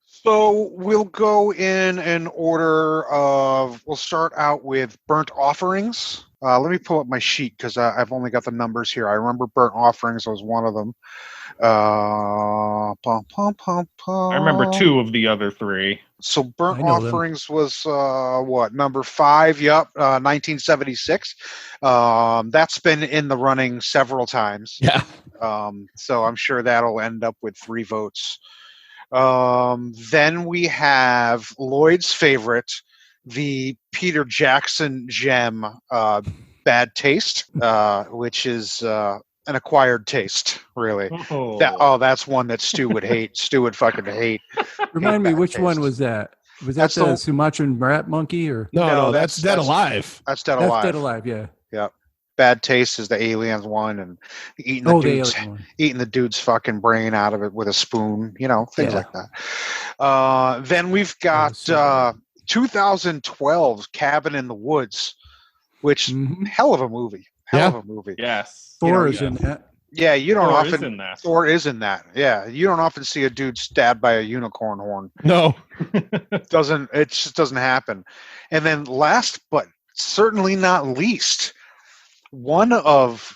So we'll go in an order of. We'll start out with burnt offerings. Let me pull up my sheet because I've only got the numbers here. I remember burnt offerings was one of them. I remember 2 of the other 3. So burnt I know them. offerings was what, number 5? Yep, 1976. That's been in the running several times. Yeah. So I'm sure that'll end up with 3 votes. Then we have Lloyd's favorite, the Peter Jackson gem, Bad Taste, which is an acquired taste, really. That's one that Stu would hate. Stu would fucking hate. Remind me, Bad which Taste. one was that? Was that That's the the- Sumatran rat monkey or? No, that's Dead Alive. That's Dead That's Alive. Dead Alive, yeah. Yep. Bad Taste is the aliens one, and eating the Oh, the dude's alien one. eating the dude's fucking brain out of it with a spoon, things Yeah. like that. Then we've got so 2012's Cabin in the Woods, which Mhm. hell of a movie. Hell of a movie. Yes. Thor you is know, in that. Yeah, you don't Thor often is in that. Thor is in that. Yeah, you don't often see a dude stabbed by a unicorn horn. No. It just doesn't happen. And then last but certainly not least, one of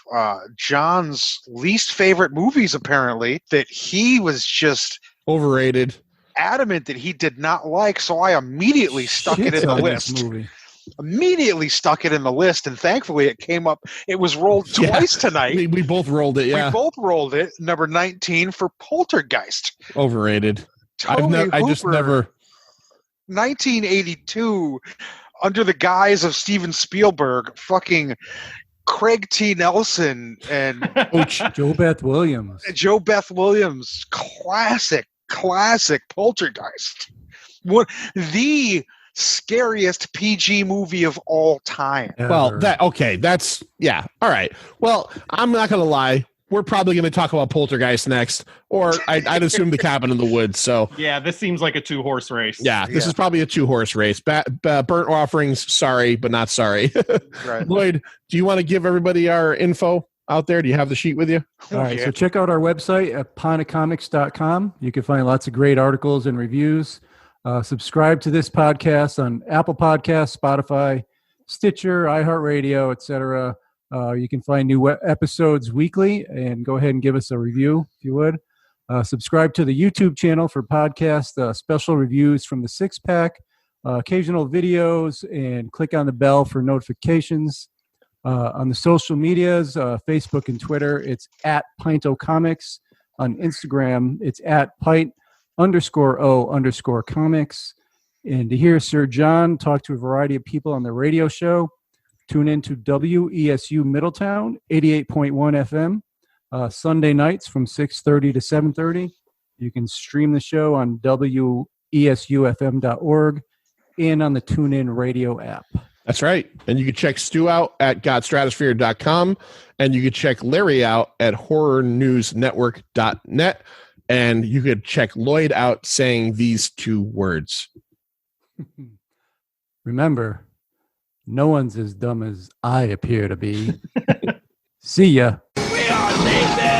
John's least favorite movies, apparently, that he was just Overrated. adamant that he did not like, so I immediately stuck it Shits in the on this list. movie. Immediately stuck it in the list, and thankfully it came up. It was rolled Yeah. twice tonight. We both rolled it. Yeah. We both rolled it. Number 19 for Poltergeist. Overrated. Toby I just Hooper, never. 1982, under the guise of Steven Spielberg, fucking Craig T. Nelson and Joe Beth Williams. Joe Beth Williams, classic Poltergeist. What the scariest PG movie of all time. Well, Ever. that's yeah. All right. Well, I'm not gonna lie. We're probably going to talk about Poltergeist next, or I'd assume the Cabin in the Woods. So Yeah, this seems like a 2-horse race. yeah, this is probably a 2-horse race. Burnt offerings, sorry, but not sorry. Right. Lloyd, do you want to give everybody our info out there? Do you have the sheet with you? All right, Yeah. so check out our website at pontacomics.com. You can find lots of great articles and reviews. Subscribe to this podcast on Apple Podcasts, Spotify, Stitcher, iHeartRadio, etc. You can find new episodes weekly, and go ahead and give us a review if you would. Subscribe to the YouTube channel for podcast special reviews from the Six Pack, occasional videos, and click on the bell for notifications. On the social medias, Facebook and Twitter, it's at Pint O Comics. On Instagram, it's at Pint_O_comics. And to hear Sir John talk to a variety of people on the radio show, tune in to WESU Middletown, 88.1 FM, Sunday nights from 6:30 to 7:30. You can stream the show on WESUFM.org and on the TuneIn Radio app. That's right. And you can check Stu out at godstratosphere.com, and you can check Larry out at horrornewsnetwork.net, and you could check Lloyd out saying these 2 words. Remember, no one's as dumb as I appear to be. See ya. We are leaving!